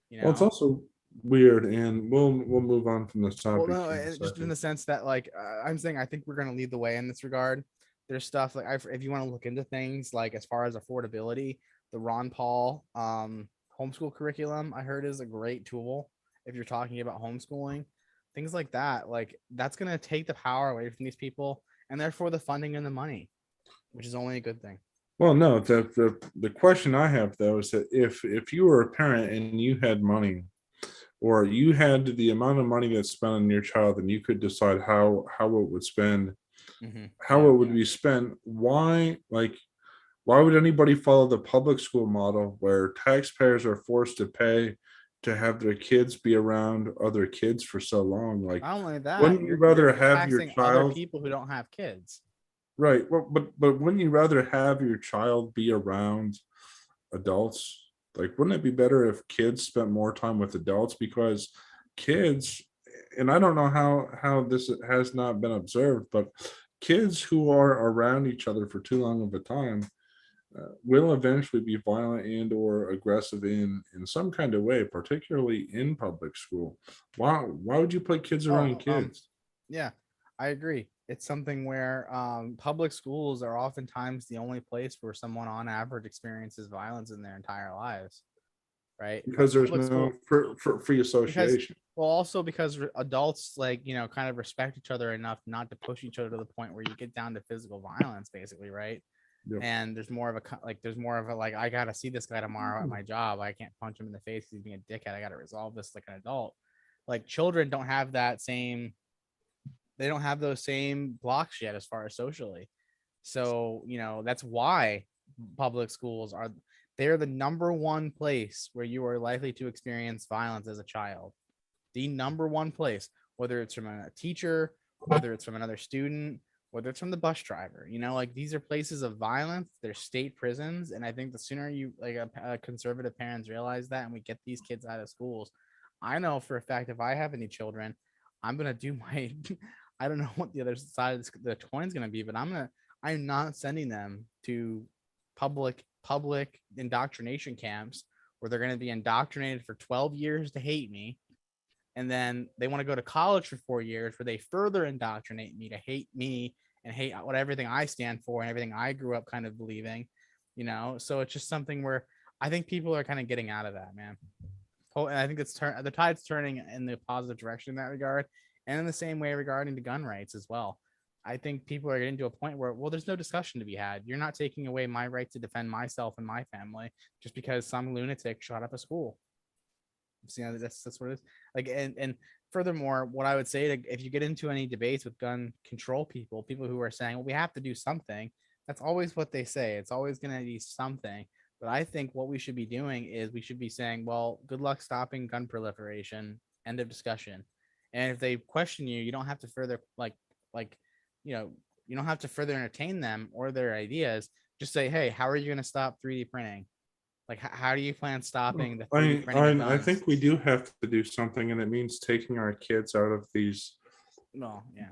You Well, it's know. also weird, and we'll move on from this Well, topic no, in a just in second. the sense that, like, I'm saying, I think we're going to lead the way in this regard. There's stuff like, if you want to look into things like as far as affordability, the Ron Paul homeschool curriculum, I heard, is a great tool if you're talking about homeschooling, things like that. Like, that's going to take the power away from these people, and therefore the funding and the money, which is only a good thing. Well, no, the question I have though is that if you were a parent and you had money, or you had the amount of money that's spent on your child, and you could decide how it would spend, how Yeah. it would be spent, why would anybody follow the public school model where taxpayers are forced to pay to have their kids be around other kids for so long? Like, Not only that, wouldn't you rather you're have your taxing other child? people who don't have kids. Right. Well, but wouldn't you rather have your child be around adults? Like, wouldn't it be better if kids spent more time with adults? Because kids, and I don't know how this has not been observed, but kids who are around each other for too long of a time will eventually be violent and or aggressive in some kind of way, particularly in public school. Why would you put kids Oh, around kids? yeah, I agree. It's something where public schools are oftentimes the only place where someone on average experiences violence in their entire lives, right? Because there's Public no school, free because, association. well, also because adults, like, kind of respect each other enough not to push each other to the point where you get down to physical violence, basically, right? Yep. And there's more of a like, I gotta see this guy tomorrow at my job. I can't punch him in the face because he's being a dickhead. I gotta resolve this like an adult. Like children don't have that same, they don't have those same blocks yet as far as socially. So, that's why public schools are, they're the number one place where you are likely to experience violence as a child. The number one place. whether it's from a teacher, whether it's from another student, whether it's from the bus driver. Like these are places of violence. They're state prisons, and I think the sooner you like conservative parents realize that, and we get these kids out of schools, I know for a fact if I have any children, I'm gonna do my. I don't know what the other side of the coin is gonna be, but I'm not sending them to public indoctrination camps where they're going to be indoctrinated for 12 years to hate me, and then they want to go to college for 4 years where they further indoctrinate me to hate me and hate what everything I stand for and everything I grew up kind of believing. So it's just something where I think people are kind of getting out of that, man. And I think the tide's turning in the positive direction in that regard, and in the same way regarding the gun rights as well. I think people are getting to a point where, well, there's no discussion to be had. You're not taking away my right to defend myself and my family just because some lunatic shot up a school. That's what it is. Like, and furthermore, what I would say, if you get into any debates with gun control people who are saying, well, we have to do something, that's always what they say. It's always going to be something. But I think what we should be doing is we should be saying, well, good luck stopping gun proliferation. End of discussion. And if they question you, you don't have to further you don't have to further entertain them or their ideas. Just say, hey, how are you going to stop 3D printing? Like, how do you plan stopping the 3D printing of I guns? think we do have to do something, and it means taking our kids out of these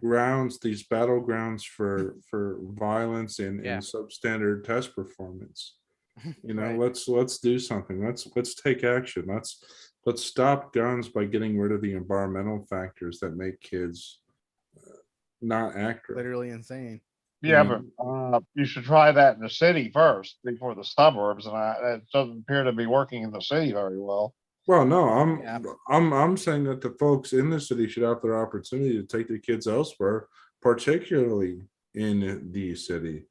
grounds, these battlegrounds for violence and substandard test performance. Right. Let's do something. Let's take action. Let's stop guns by getting rid of the environmental factors that make kids not accurate. Literally insane. Yeah, but you should try that in the city first before the suburbs, and it doesn't appear to be working in the city very well. Well, no, I'm saying that the folks in the city should have their opportunity to take their kids elsewhere, particularly in the city.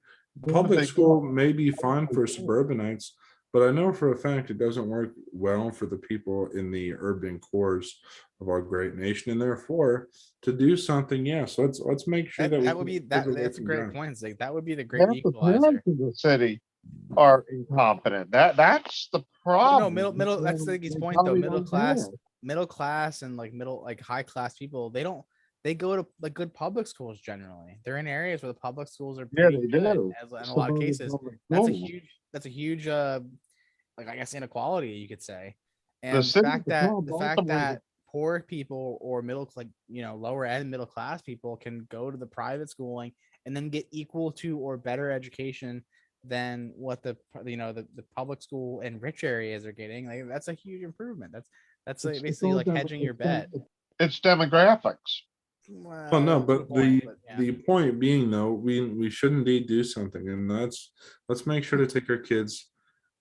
Public school may be fine for suburbanites, but I know for a fact it doesn't work well for the people in the urban cores of our great nation, and therefore, to do something, yes, let's make sure that would be that. That's a great point. Like, that would be the great equalizer. The city are incompetent. That's the problem. No, middle. That's Ziggy's point, though. Middle class, and like high class people. They go to like good public schools generally. They're in areas where the public schools are pretty good. In a lot of cases, that's a huge like, I guess, inequality, you could say. And the fact that poor people or lower end middle class people can go to the private schooling and then get equal to or better education than what the public school in rich areas are getting, like, that's a huge improvement. That's basically like hedging your bet. It's demographics. Well, no, but the point being, though, we should indeed do something, and let's make sure to take our kids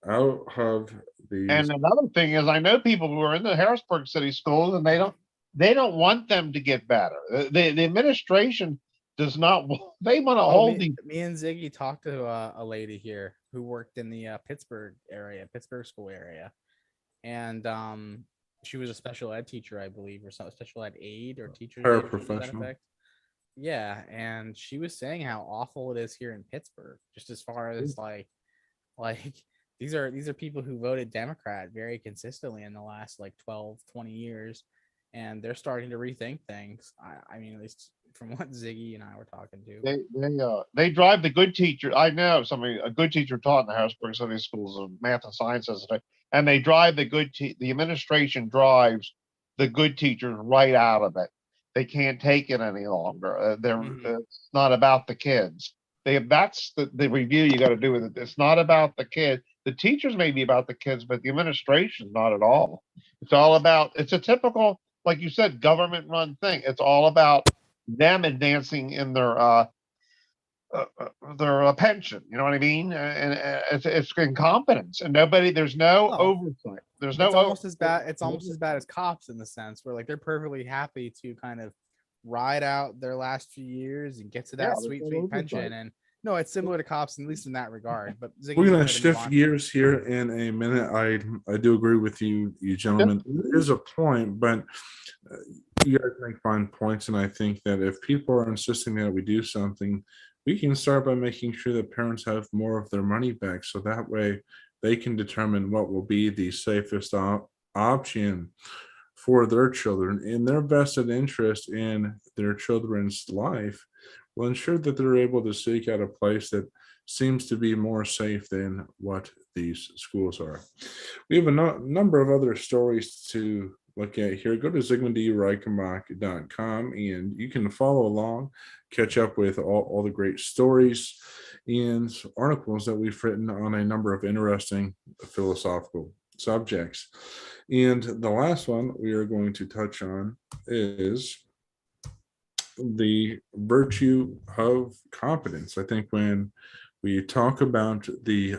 out of these. And another thing is, I know people who are in the Harrisburg City Schools, and they don't want them to get better. The administration does not. They want to hold these. Me and Ziggy talked to a lady here who worked in the Pittsburgh school area, and she was a special ed teacher, I believe, or some special ed aide or teacher. Paraprofessional. Yeah, and she was saying how awful it is here in Pittsburgh, just as far as like these are people who voted Democrat very consistently in the last like 12, 20 years, and they're starting to rethink things. I mean, at least from what Ziggy and I were talking to. They drive the good teacher. I know a good teacher taught in the Harrisburg City Schools of Math and Sciences, and they drive the the administration drives the good teachers right out of it. They can't take it any longer. It's not about the kids. That's the review you got to do with it. It's not about the kid. The teachers may be about the kids, but the administration not at all. It's a typical, like you said, government run thing. It's all about them advancing in their pension. You know what I mean? And it's incompetence, and there's no oversight. There's no. It's almost as bad. It's almost as bad as cops in the sense where, like, they're perfectly happy to kind of ride out their last few years and get to that sweet pension. And no, it's similar to cops, at least in that regard. But we're gonna shift gears here in a minute. I do agree with you gentlemen. There's a point, but you guys make fine points, and I think that if people are insisting that we do something, we can start by making sure that parents have more of their money back, so that way they can determine what will be the safest option for their children, and their vested interest in their children's life will ensure that they're able to seek out a place that seems to be more safe than what these schools are. We have a number of other stories to look at here. Go to zigmundreichenbach.com and you can follow along, catch up with all the great stories and articles that we've written on a number of interesting philosophical subjects. And the last one we are going to touch on is the virtue of competence. I think when we talk about the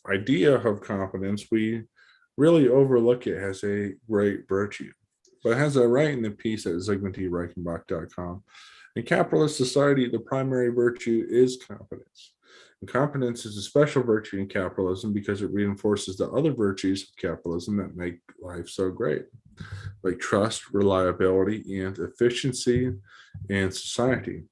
idea of competence, we really overlook it as a great virtue. But as I write in the piece at zigmundreichenbach.com, in capitalist society, the primary virtue is competence. And competence is a special virtue in capitalism because it reinforces the other virtues of capitalism that make life so great, like trust, reliability, and efficiency and society.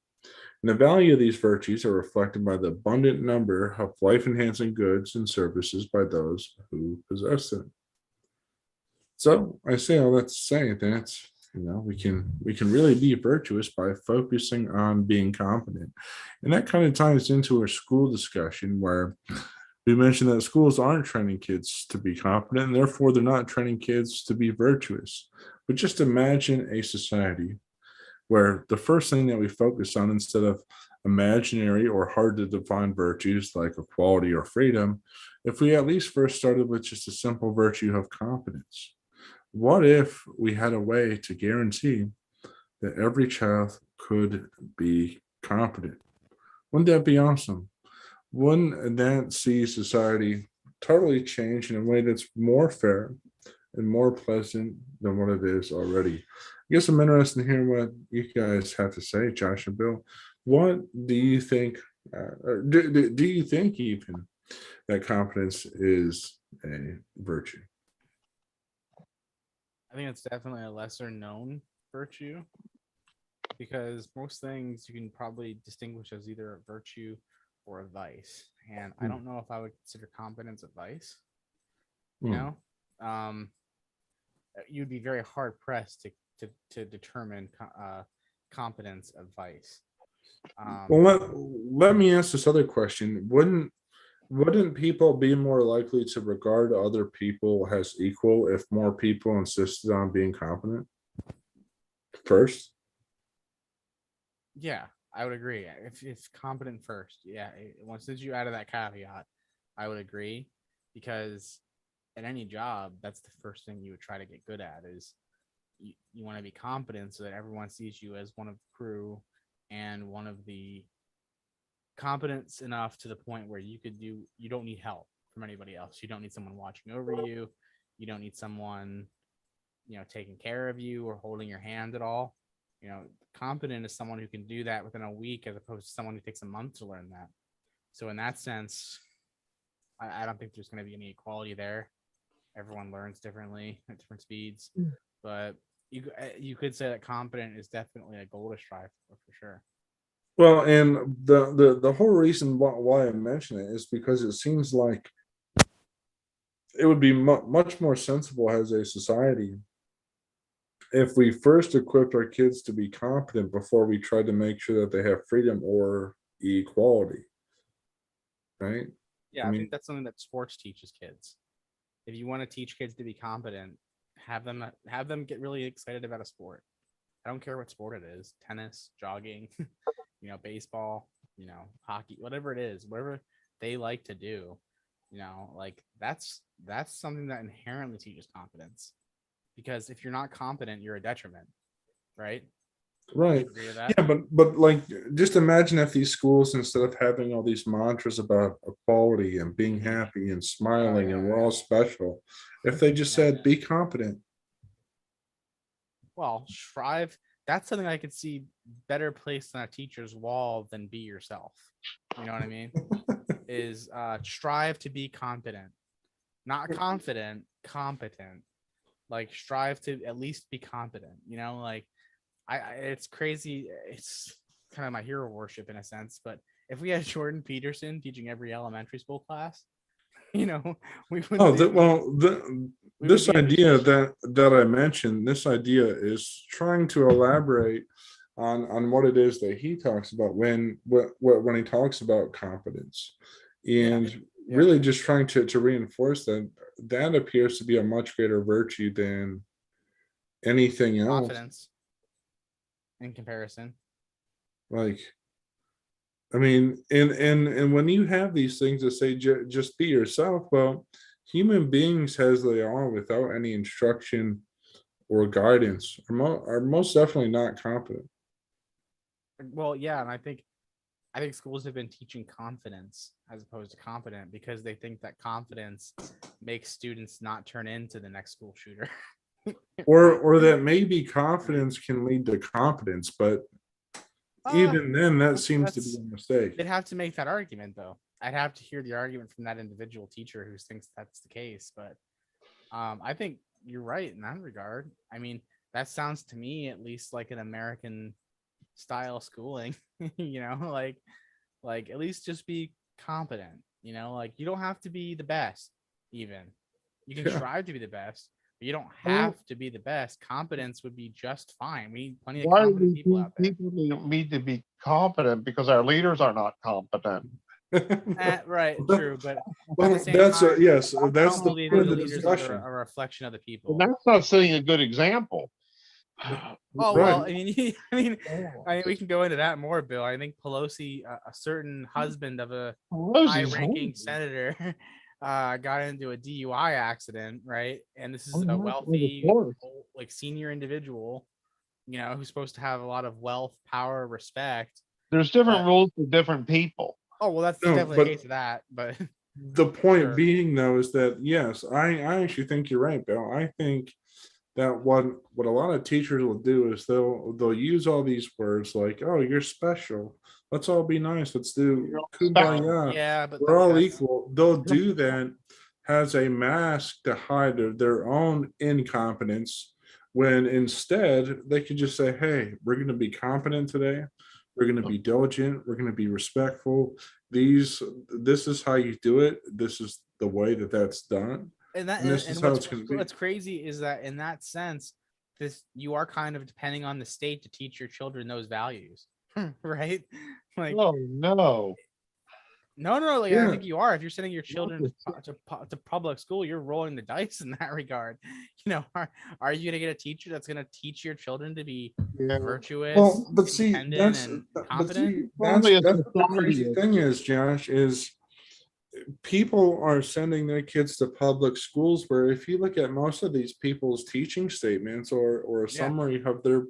And the value of these virtues are reflected by the abundant number of life-enhancing goods and services by those who possess them. So I say all that to say that we can really be virtuous by focusing on being competent, and that kind of ties into our school discussion where we mentioned that schools aren't training kids to be competent, and therefore they're not training kids to be virtuous. But just imagine a society where the first thing that we focus on, instead of imaginary or hard to define virtues like equality or freedom, if we at least first started with just a simple virtue of competence. What if we had a way to guarantee that every child could be competent? Wouldn't that be awesome? Wouldn't that see society totally change in a way that's more fair and more pleasant than what it is already? I guess I'm interested in hearing what you guys have to say, Josh and Bill. What do you think? Or do you think even that competence is a virtue? I think it's definitely a lesser known virtue because most things you can probably distinguish as either a virtue or a vice. And I don't know if I would consider competence a vice. You know, you'd be very hard pressed to determine competence of vice. Well, let me ask this other question. Wouldn't people be more likely to regard other people as equal if more people insisted on being competent first? Yeah, I would agree. If it's competent first, yeah. Once you added that caveat, I would agree because at any job, that's the first thing you would try to get good at is you want to be competent so that everyone sees you as one of the crew and one of the competence enough to the point where you don't need help from anybody else. You don't need someone watching over you. You don't need someone, taking care of you or holding your hand at all. Competent is someone who can do that within a week as opposed to someone who takes a month to learn that. So in that sense, I don't think there's going to be any equality there. Everyone learns differently at different speeds, but you could say that competent is definitely a goal to strive for sure. Well, and the whole reason why I mention it is because it seems like it would be much more sensible as a society if we first equipped our kids to be competent before we try to make sure that they have freedom or equality. Right? Yeah, I think that's something that sports teaches kids. If you want to teach kids to be competent, have them get really excited about a sport. I don't care what sport it is, tennis, jogging, baseball, hockey, whatever it is, whatever they like to do, like that's something that inherently teaches competence. Because if you're not competent, you're a detriment, right? Right. Agree with that? Yeah, but like just imagine if these schools, instead of having all these mantras about equality and being happy and smiling and we're all special, if they just said be competent. Well, strive. That's something I could see better placed on a teacher's wall than be yourself. You know what I mean? Is strive to be competent, not confident, competent. Like strive to at least be competent. Like it's crazy. It's kind of my hero worship in a sense. But if we had Jordan Peterson teaching every elementary school class, You know, we wouldn't Oh, be, we would this be in a idea position. that I mentioned, this idea is trying to elaborate on what it is that he talks about when he talks about competence, Yeah, and yeah, really just trying to reinforce that that appears to be a much greater virtue than anything else. confidence in comparison. Like, I mean, and when you have these things that say just be yourself, well, human beings as they are without any instruction or guidance are most definitely not competent. Well, yeah, and I think schools have been teaching confidence as opposed to competent because they think that confidence makes students not turn into the next school shooter. Or that maybe confidence can lead to competence, but Uh, even then that seems to be that's a mistake. they'd have to make that argument though. I'd have to hear the argument from that individual teacher who thinks that's the case. But I think you're right in that regard. I mean, that sounds to me at least like an American style schooling. You know, like at least just be competent. You know, like you don't have to be the best. Even you can Yeah. strive to be the best, but you don't Well, have to be the best. Competence would be just fine. We need plenty of why do competent we people think out there. people need to be competent? Because our leaders are not competent. Right, true, but at the Well, same time, yes, I that's don't the believe point that of the the leaders are discussion. a reflection of the And people. that's not setting a good example. Oh Right. well, I mean, I mean, we can go into that more, Bill. I think Pelosi, a certain husband of a Rosie's high-ranking senator, got into a DUI accident, right? And this is a wealthy, like senior individual, you know, who's supposed to have a lot of wealth, power, respect. There's different But rules for different people. oh well, that's No, definitely the but case of that. But the point sure, being though is that yes, I actually think you're right, Bill. I think that what a lot of teachers will do is they'll use all these words like, oh, you're special, let's all be nice, let's You're do all special. kumbaya, yeah, but we're all that's equal. They'll do that as a mask to hide their own incompetence, when instead they could just say, hey, we're going to be competent today, we're going to be diligent, we're going to be respectful, this is how you do it, this is the way that that's done, and that and this is and how it's going to be. what's crazy is that in that sense, this you are kind of depending on the state to teach your children those values, right? Like Oh no. no, like I Yeah. think you are. If you're sending your children Not to public school, you're rolling the dice in that regard. You know, are you gonna get a teacher that's gonna teach your children to be Yeah. virtuous, Well, but see, independent, and competent? Probably a that's what the society crazy thing is, Josh, is people are sending their kids to public schools where if you look at most of these people's teaching statements or a Yeah. summary of their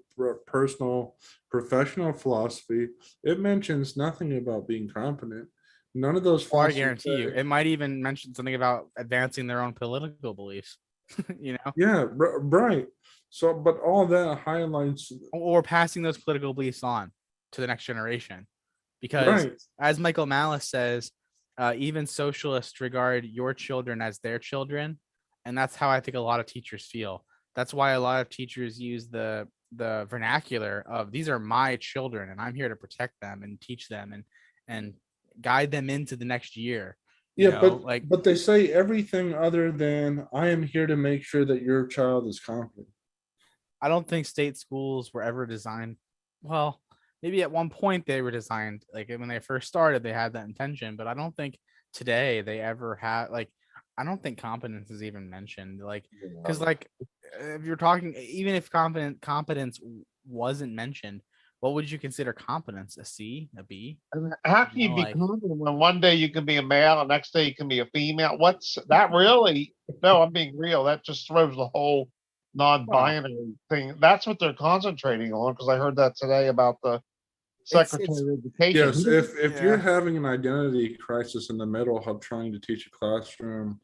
personal professional philosophy, it mentions nothing about being competent. None of those Or I philosophies guarantee you, say, it might even mention something about advancing their own political beliefs. You know, yeah, right. So, but all that highlights, or passing those political beliefs on to the next generation. Because right. as Michael Malice says, even socialists regard your children as their children. And that's how I think a lot of teachers feel. That's why a lot of teachers use the vernacular of these are my children and I'm here to protect them and teach them and guide them into the next year. You Yeah, know, like but they say everything other than I am here to make sure that your child is competent. I don't think state schools were ever designed. Well, maybe at one point they were designed like when they first started, they had that intention, but I don't think today they ever had like. I don't think competence is even mentioned. Like, because like if you're talking, even if competence wasn't mentioned, what would you consider competence? A C, a B? And how can You you know, be like confident when one day you can be a male, the next day you can be a female? What's that really? No, I'm being real. That just throws the whole well, non-binary thing. That's what they're concentrating on because I heard that today about the it's Secretary of Education. Yes, if you're yeah. having an identity crisis in the middle of trying to teach a classroom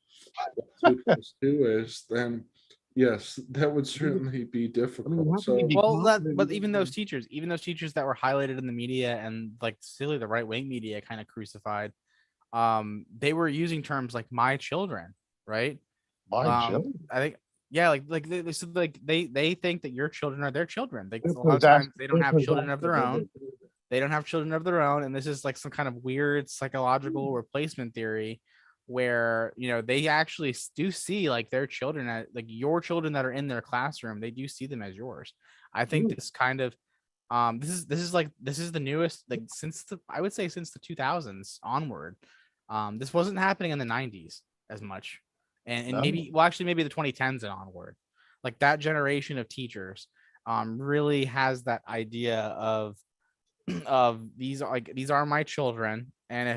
what 2 plus 2 is, then yes, that would certainly be I mean, difficult. how can you So be Well, that confident? but even those teachers that were highlighted in the media and like silly the right wing media kind of crucified, they were using terms like my children, right? My children. I think yeah, like they said like they think that your children are their children. They a lot Because of times they don't have because children of their that's own. They don't have children of their own, and this is like some kind of weird psychological replacement theory where they actually do see like their children, like your children that are in their classroom, they do see them as yours. I think this kind of this is the newest, like since I would say since the 2000s onward. This wasn't happening in the 90s as much, and No. maybe, well, actually maybe the 2010s and onward, like that generation of teachers really has that idea of these are my children, and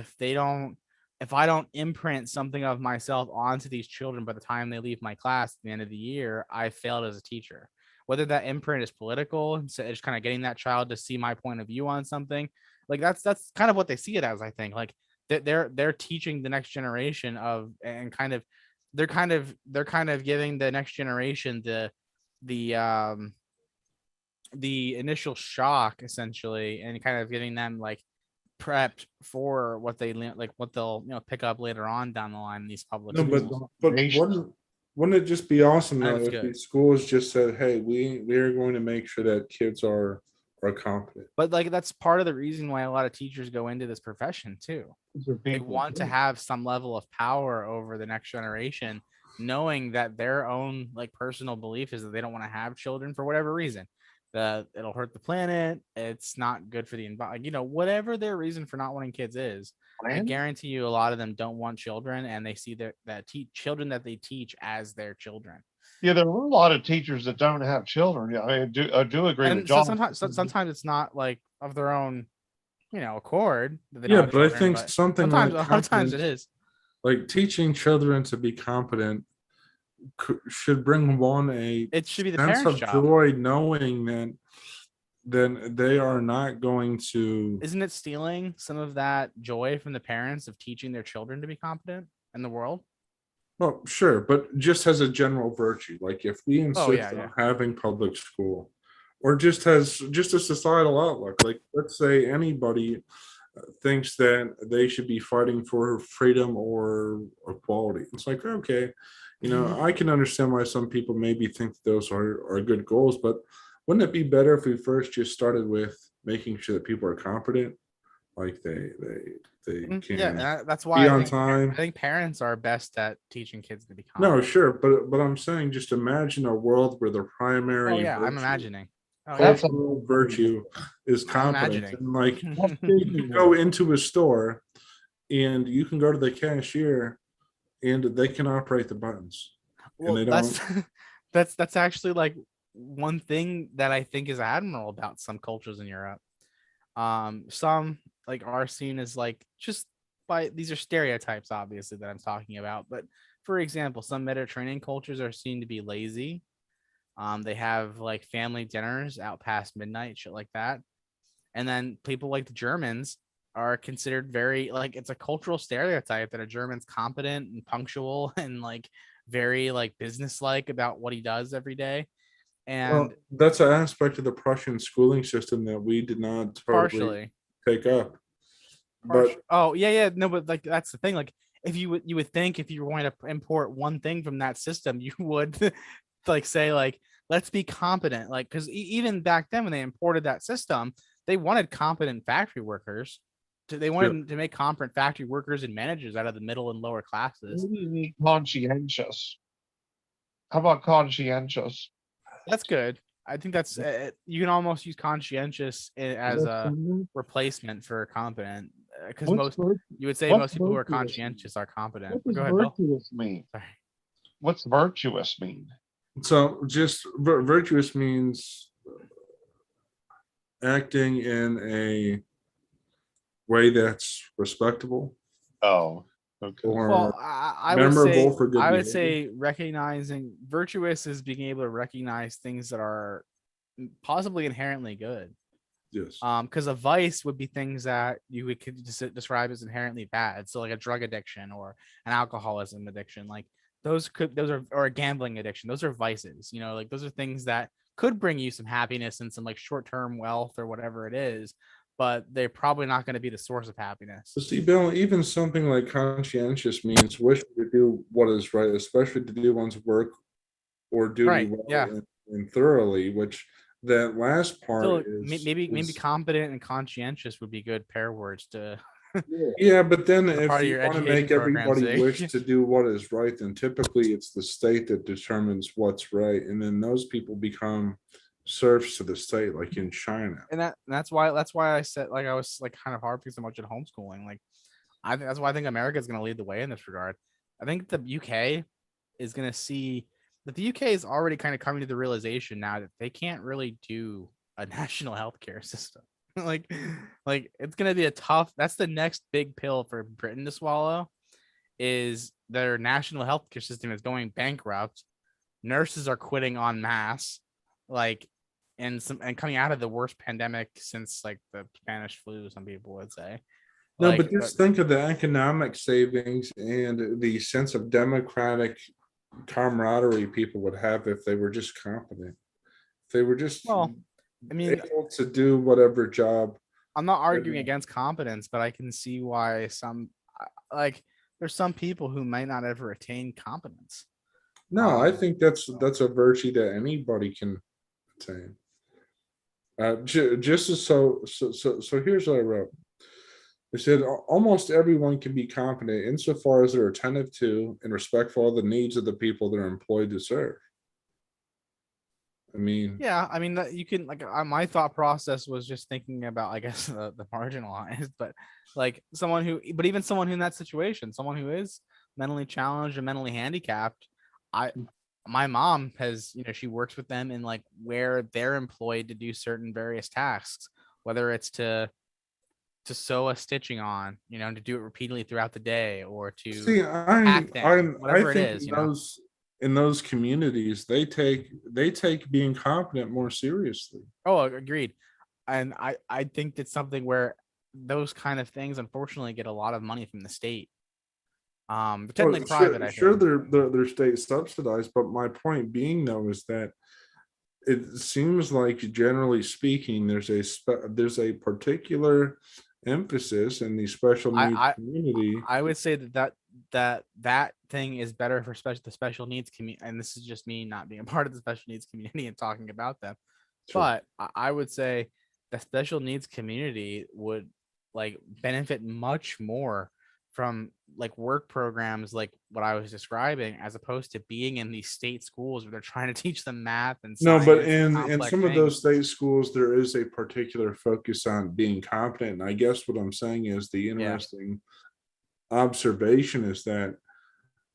if I don't imprint something of myself onto these children by the time they leave my class at the end of the year, I failed as a teacher. Whether that imprint is political, so it's kind of getting that child to see my point of view on something, like that's kind of what they see it as. I think like they're teaching the next generation of, and kind of they're kind of giving the next generation the the initial shock essentially, and kind of getting them like prepped for what they like what they'll pick up later on down the line in these public No, schools. but wouldn't it just be awesome I think though it's if good. the schools just said, "Hey, we are going to make sure that kids are competent." But like that's part of the reason why a lot of teachers go into this profession too. These are They people want to too. have some level of power over the next generation, knowing that their own like personal belief is that they don't want to have children for whatever reason. That it'll hurt the planet. It's not good for the environment. Whatever their reason for not wanting kids is, I Plan? guarantee you a lot of them don't want children, and they see children that they teach as their children. Yeah, there are a lot of teachers that don't have children. Yeah, I do agree with And so John. sometimes it's not like of their own, accord that they don't Yeah, have but I children, think but something sometimes like a lot of times it competence, is. like teaching children to be competent, should bring one a It should be the sense parents' of job. joy, knowing that then they are not going to. Isn't it stealing some of that joy from the parents of teaching their children to be competent in the world? Well, sure, but just as a general virtue, like if we Oh insist yeah, yeah. on having public school, or just a societal outlook, like let's say anybody thinks that they should be fighting for freedom or equality. It's like, okay, I can understand why some people maybe think those are good goals, but wouldn't it be better if we first just started with making sure that people are competent, like they Yeah, can that's be why on I time. think parents are best at teaching kids to be No, competent. sure, but I'm saying just imagine a world where the Oh primary yeah, I'm virtue, imagining. Oh yeah, That's cultural virtue, is I'm competence. imagining. And like that's you can Disney go World. into a store and you can go to the cashier and they can operate the buttons and Well, they that's don't. that's actually like one thing that I think is admirable about some cultures in Europe. Some like are seen as like just by these are stereotypes, obviously, that I'm talking about. But for example, some Mediterranean cultures are seen to be lazy. They have like family dinners out past midnight, shit like that. And then people like the Germans are considered very like it's a cultural stereotype that a German's competent and punctual and like very like businesslike about what he does every day. And Well, that's an aspect of the Prussian schooling system that we did not totally partially take up. But Oh yeah, yeah. No, but like that's the thing. Like if you would think if you were going to import one thing from that system, you would like say like let's be competent. Like because even back then when they imported that system, they wanted competent factory workers. They yeah, wanted to make competent factory workers and managers out of the middle and lower classes. Maybe you need conscientious. How about conscientious? That's good. I think that's you can almost use conscientious as What's a the- replacement for competent because what's most vir- you would say what's most people who are virtuous mean? conscientious are competent. What does Go ahead, Bill. virtuous mean? Sorry. What's virtuous mean? so just virtuous means acting in a way that's respectable Oh, okay. Well, or I would say memorable for good I would behavior. say recognizing virtuous is being able to recognize things that are possibly inherently good. Yes. Because a vice would be things that you would could describe as inherently bad. So like a drug addiction or an alcoholism addiction, like those are or a gambling addiction. Those are vices. Like those are things that could bring you some happiness and some like short term wealth or whatever it is, but they're probably not going to be the source of happiness. So see, Bill, even something like conscientious means wishing to do what is right, especially to do one's work or duty Right. well Yeah. and thoroughly, which that last part Still, maybe is competent and conscientious would be good pair words to Yeah, but then For if part of you your want to education make everybody programs, wish eh? to do what is right, then typically it's the state that determines what's right, and then those people become serfs to the state, like in China. And that's why I said, like, I was like kind of harping so much at homeschooling. Like, I think that's why I think America is going to lead the way in this regard. I think the UK is going to see that the UK is already kind of coming to the realization now that they can't really do a national healthcare system. like, like it's going to be a tough. That's the next big pill for Britain to swallow. Is their national healthcare system is going bankrupt. Nurses are quitting en masse, like, and coming out of the worst pandemic since like the Spanish flu. Some people would say, No, like, but just think of the economic savings and the sense of democratic camaraderie people would have if they were just competent. If they were just well, I mean, able to do whatever job. I'm not arguing against competence, but I can see why like there's some people who might not ever attain competence. No, I think that's a virtue that anybody can attain. Just as so here's what I wrote. They said almost everyone can be competent insofar as they're attentive to and respectful of the needs of the people they're employed to serve. I mean, Yeah, I mean that you can like my thought process was just thinking about, I guess, the marginalized, but like someone who, but even someone who in that situation, someone who is mentally challenged or mentally handicapped. I My mom has, she works with them in like where they're employed to do certain various tasks, whether it's to sew a stitching on, to do it repeatedly throughout the day, or to see, pack them, I whatever it think is, in those communities they take being competent more seriously. Oh, agreed. And I think it's something where those kind of things unfortunately get a lot of money from the state. But technically Well, private, I sure, think. they're state subsidized, but my point being though is that it seems like generally speaking, there's a particular emphasis in the special needs I community. I would say that thing is better for the special needs community, and this is just me not being a part of the special needs community and talking about them. Sure. But I would say the special needs community would like benefit much more from like work programs like what I was describing, as opposed to being in these state schools where they're trying to teach them math and No, but science and in complex some of things. those state schools, there is a particular focus on being competent. And I guess what I'm saying is the Yeah. interesting observation is that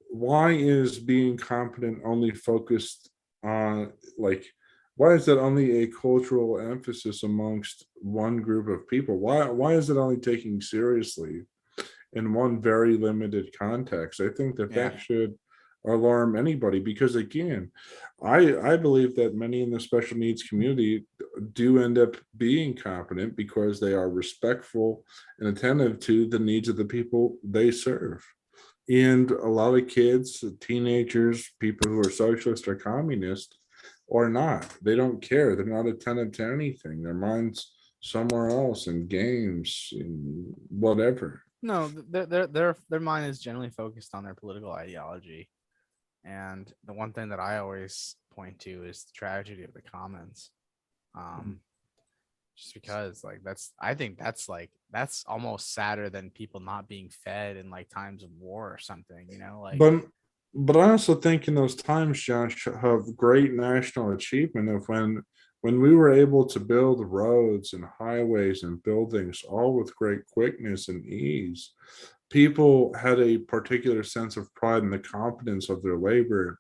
why is being competent only focused on like why is that only a cultural emphasis amongst one group of people? Why is it only taken seriously in one very limited context? I think that Yeah. that should alarm anybody because again, I believe that many in the special needs community do end up being competent because they are respectful and attentive to the needs of the people they serve. And a lot of kids, teenagers, people who are socialist or communist or not, they don't care. They're not attentive to anything. Their mind's somewhere else in games, in whatever. No, their mind is generally focused on their political ideology. And the one thing that I always point to is the tragedy of the commons. Just because like I think that's almost sadder than people not being fed in like times of war or something, like But I also think in those times, Josh, of great national achievement of when we were able to build roads and highways and buildings all with great quickness and ease, people had a particular sense of pride in the competence of their labor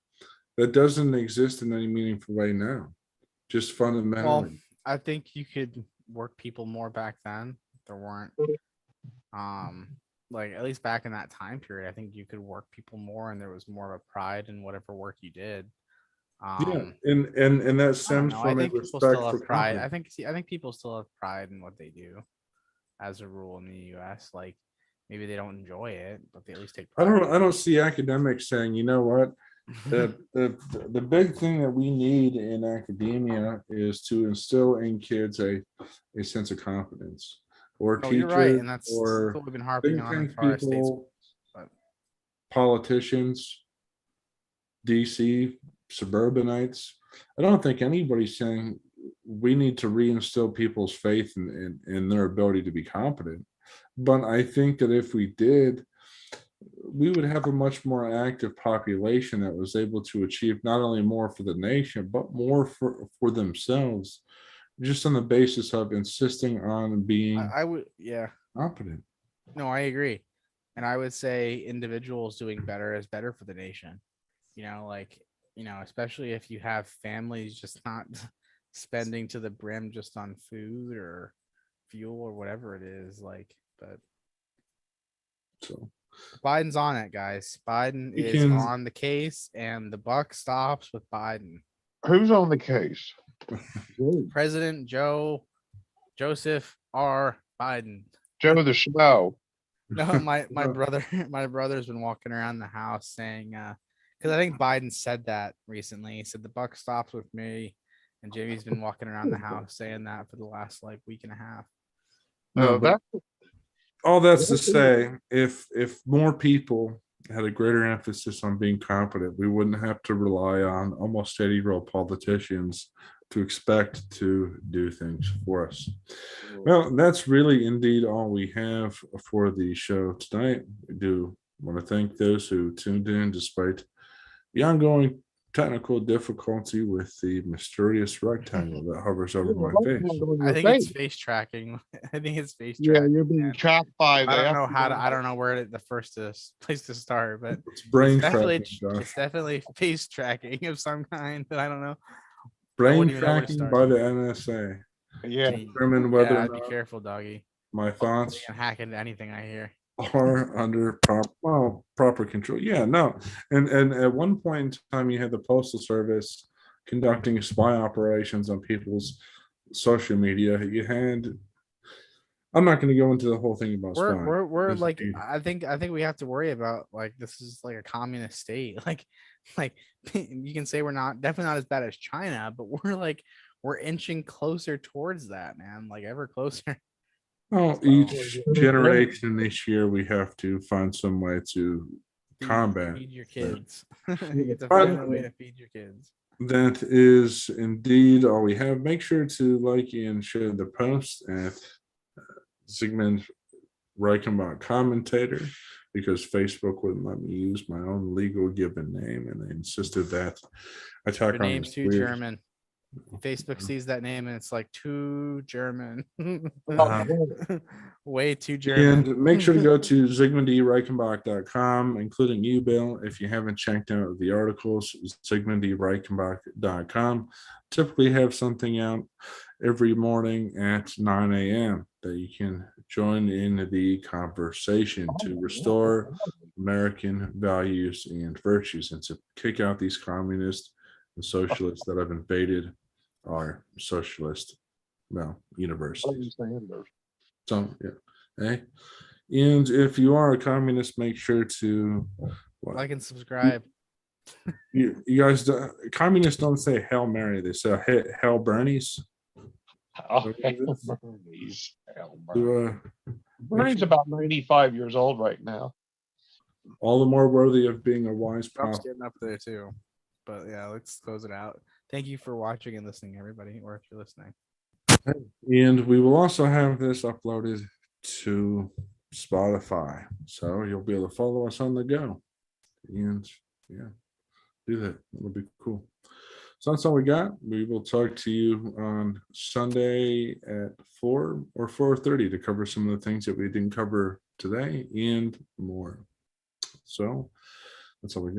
that doesn't exist in any meaningful way now. Just well, fundamentally. I think you could work people more back then. There weren't um like at least back in that time period, I think you could work people more and there was more of a pride in whatever work you did. Yeah, Um and that I don't stems know. I from a think people still respect for have pride. competence. I think people still have pride in what they do as a rule in the US. Like maybe they don't enjoy it, but they at least take pride in I it. don't see academics saying, you know what, the big thing that we need in academia is to instill in kids a sense of confidence, or Oh, you're right, teachers, and that's or what we've been harping think on as tank far as state schools. people, But politicians, DC, suburbanites. I don't think anybody's saying we need to reinstill people's faith in their ability to be competent. But I think that if we did, we would have a much more active population that was able to achieve not only more for the nation, but more for themselves, just on the basis of insisting on being I would, yeah, competent. no, I agree. And I would say individuals doing better is better for the nation. Like, especially if you have families just not spending to the brim just on food or fuel or whatever it is. Like, but So Biden's on it, guys. Biden we is can on the case, and the buck stops with Biden. Who's on the case? President Joseph R. Biden. Joe the Schmo. No, my brother, my brother's been walking around the house saying, because I think Biden said that recently. He said the buck stops with me, and Jimmy's been walking around the house saying that for the last like week and a half. no, but That's all that's to say, if more people had a greater emphasis on being competent, we wouldn't have to rely on almost 80-year-old politicians to expect to do things for us. Well, that's really indeed all we have for the show tonight. We do want to thank those who tuned in despite the ongoing technical difficulty with the mysterious rectangle that hovers over my face. I think it's face tracking. I think it's face Yeah, tracking. you're being man. tracked by I don't know the how to. I don't know where the first place to start, but It's brain it's definitely tracking, Josh. it's definitely face tracking of some kind. But I don't know. Brain wouldn't even know where to tracking start. by the NSA. Yeah. Determine whether Yeah, or I'd be not careful, doggy. my You thoughts can hack into anything I hear. are under proper control. Yeah, no. And at one point in time, you had the Postal Service conducting spy operations on people's social media. You had. I'm not going to go into the whole thing about We're spying. we're because like I think we have to worry about like this is like a communist state. Like you can say we're not definitely not as bad as China, but we're inching closer towards that, man. Like ever closer. well, So, each generation this year, we have to find some way to combat. feed your that. kids. You get to But- find a way to feed your kids. That is indeed all we have. Make sure to like and share the post at Zigmund Reichenbach commentator, because Facebook wouldn't let me use my own legal given name, and they insisted that I Your tack on name's this too weird. German. Facebook sees that name and it's like too German. Way too German. And make sure to go to ZigmundReichenbach.com, including you, Bill. If you haven't checked out the articles, ZigmundReichenbach.com. Typically have something out every morning at 9 a.m. that you can join in the conversation to restore American values and virtues and to kick out these communists and socialists that have invaded our socialist, universities. So, yeah. Hey. And if you are a communist, make sure to Like and subscribe. you guys, communists don't say Hail Mary, they say Hail Bernie's. Oh, Bernie's. To, Bernie's about 95 years old right now. all the more worthy of being a wise Trump's prophet. getting up there too. But yeah, let's close it out. Thank you for watching and listening, everybody, or if you're listening. And we will also have this uploaded to Spotify. So you'll be able to follow us on the go. And yeah, do that. That'll be cool. So that's all we got. We will talk to you on Sunday at 4 or 4:30 to cover some of the things that we didn't cover today and more. So that's all we got.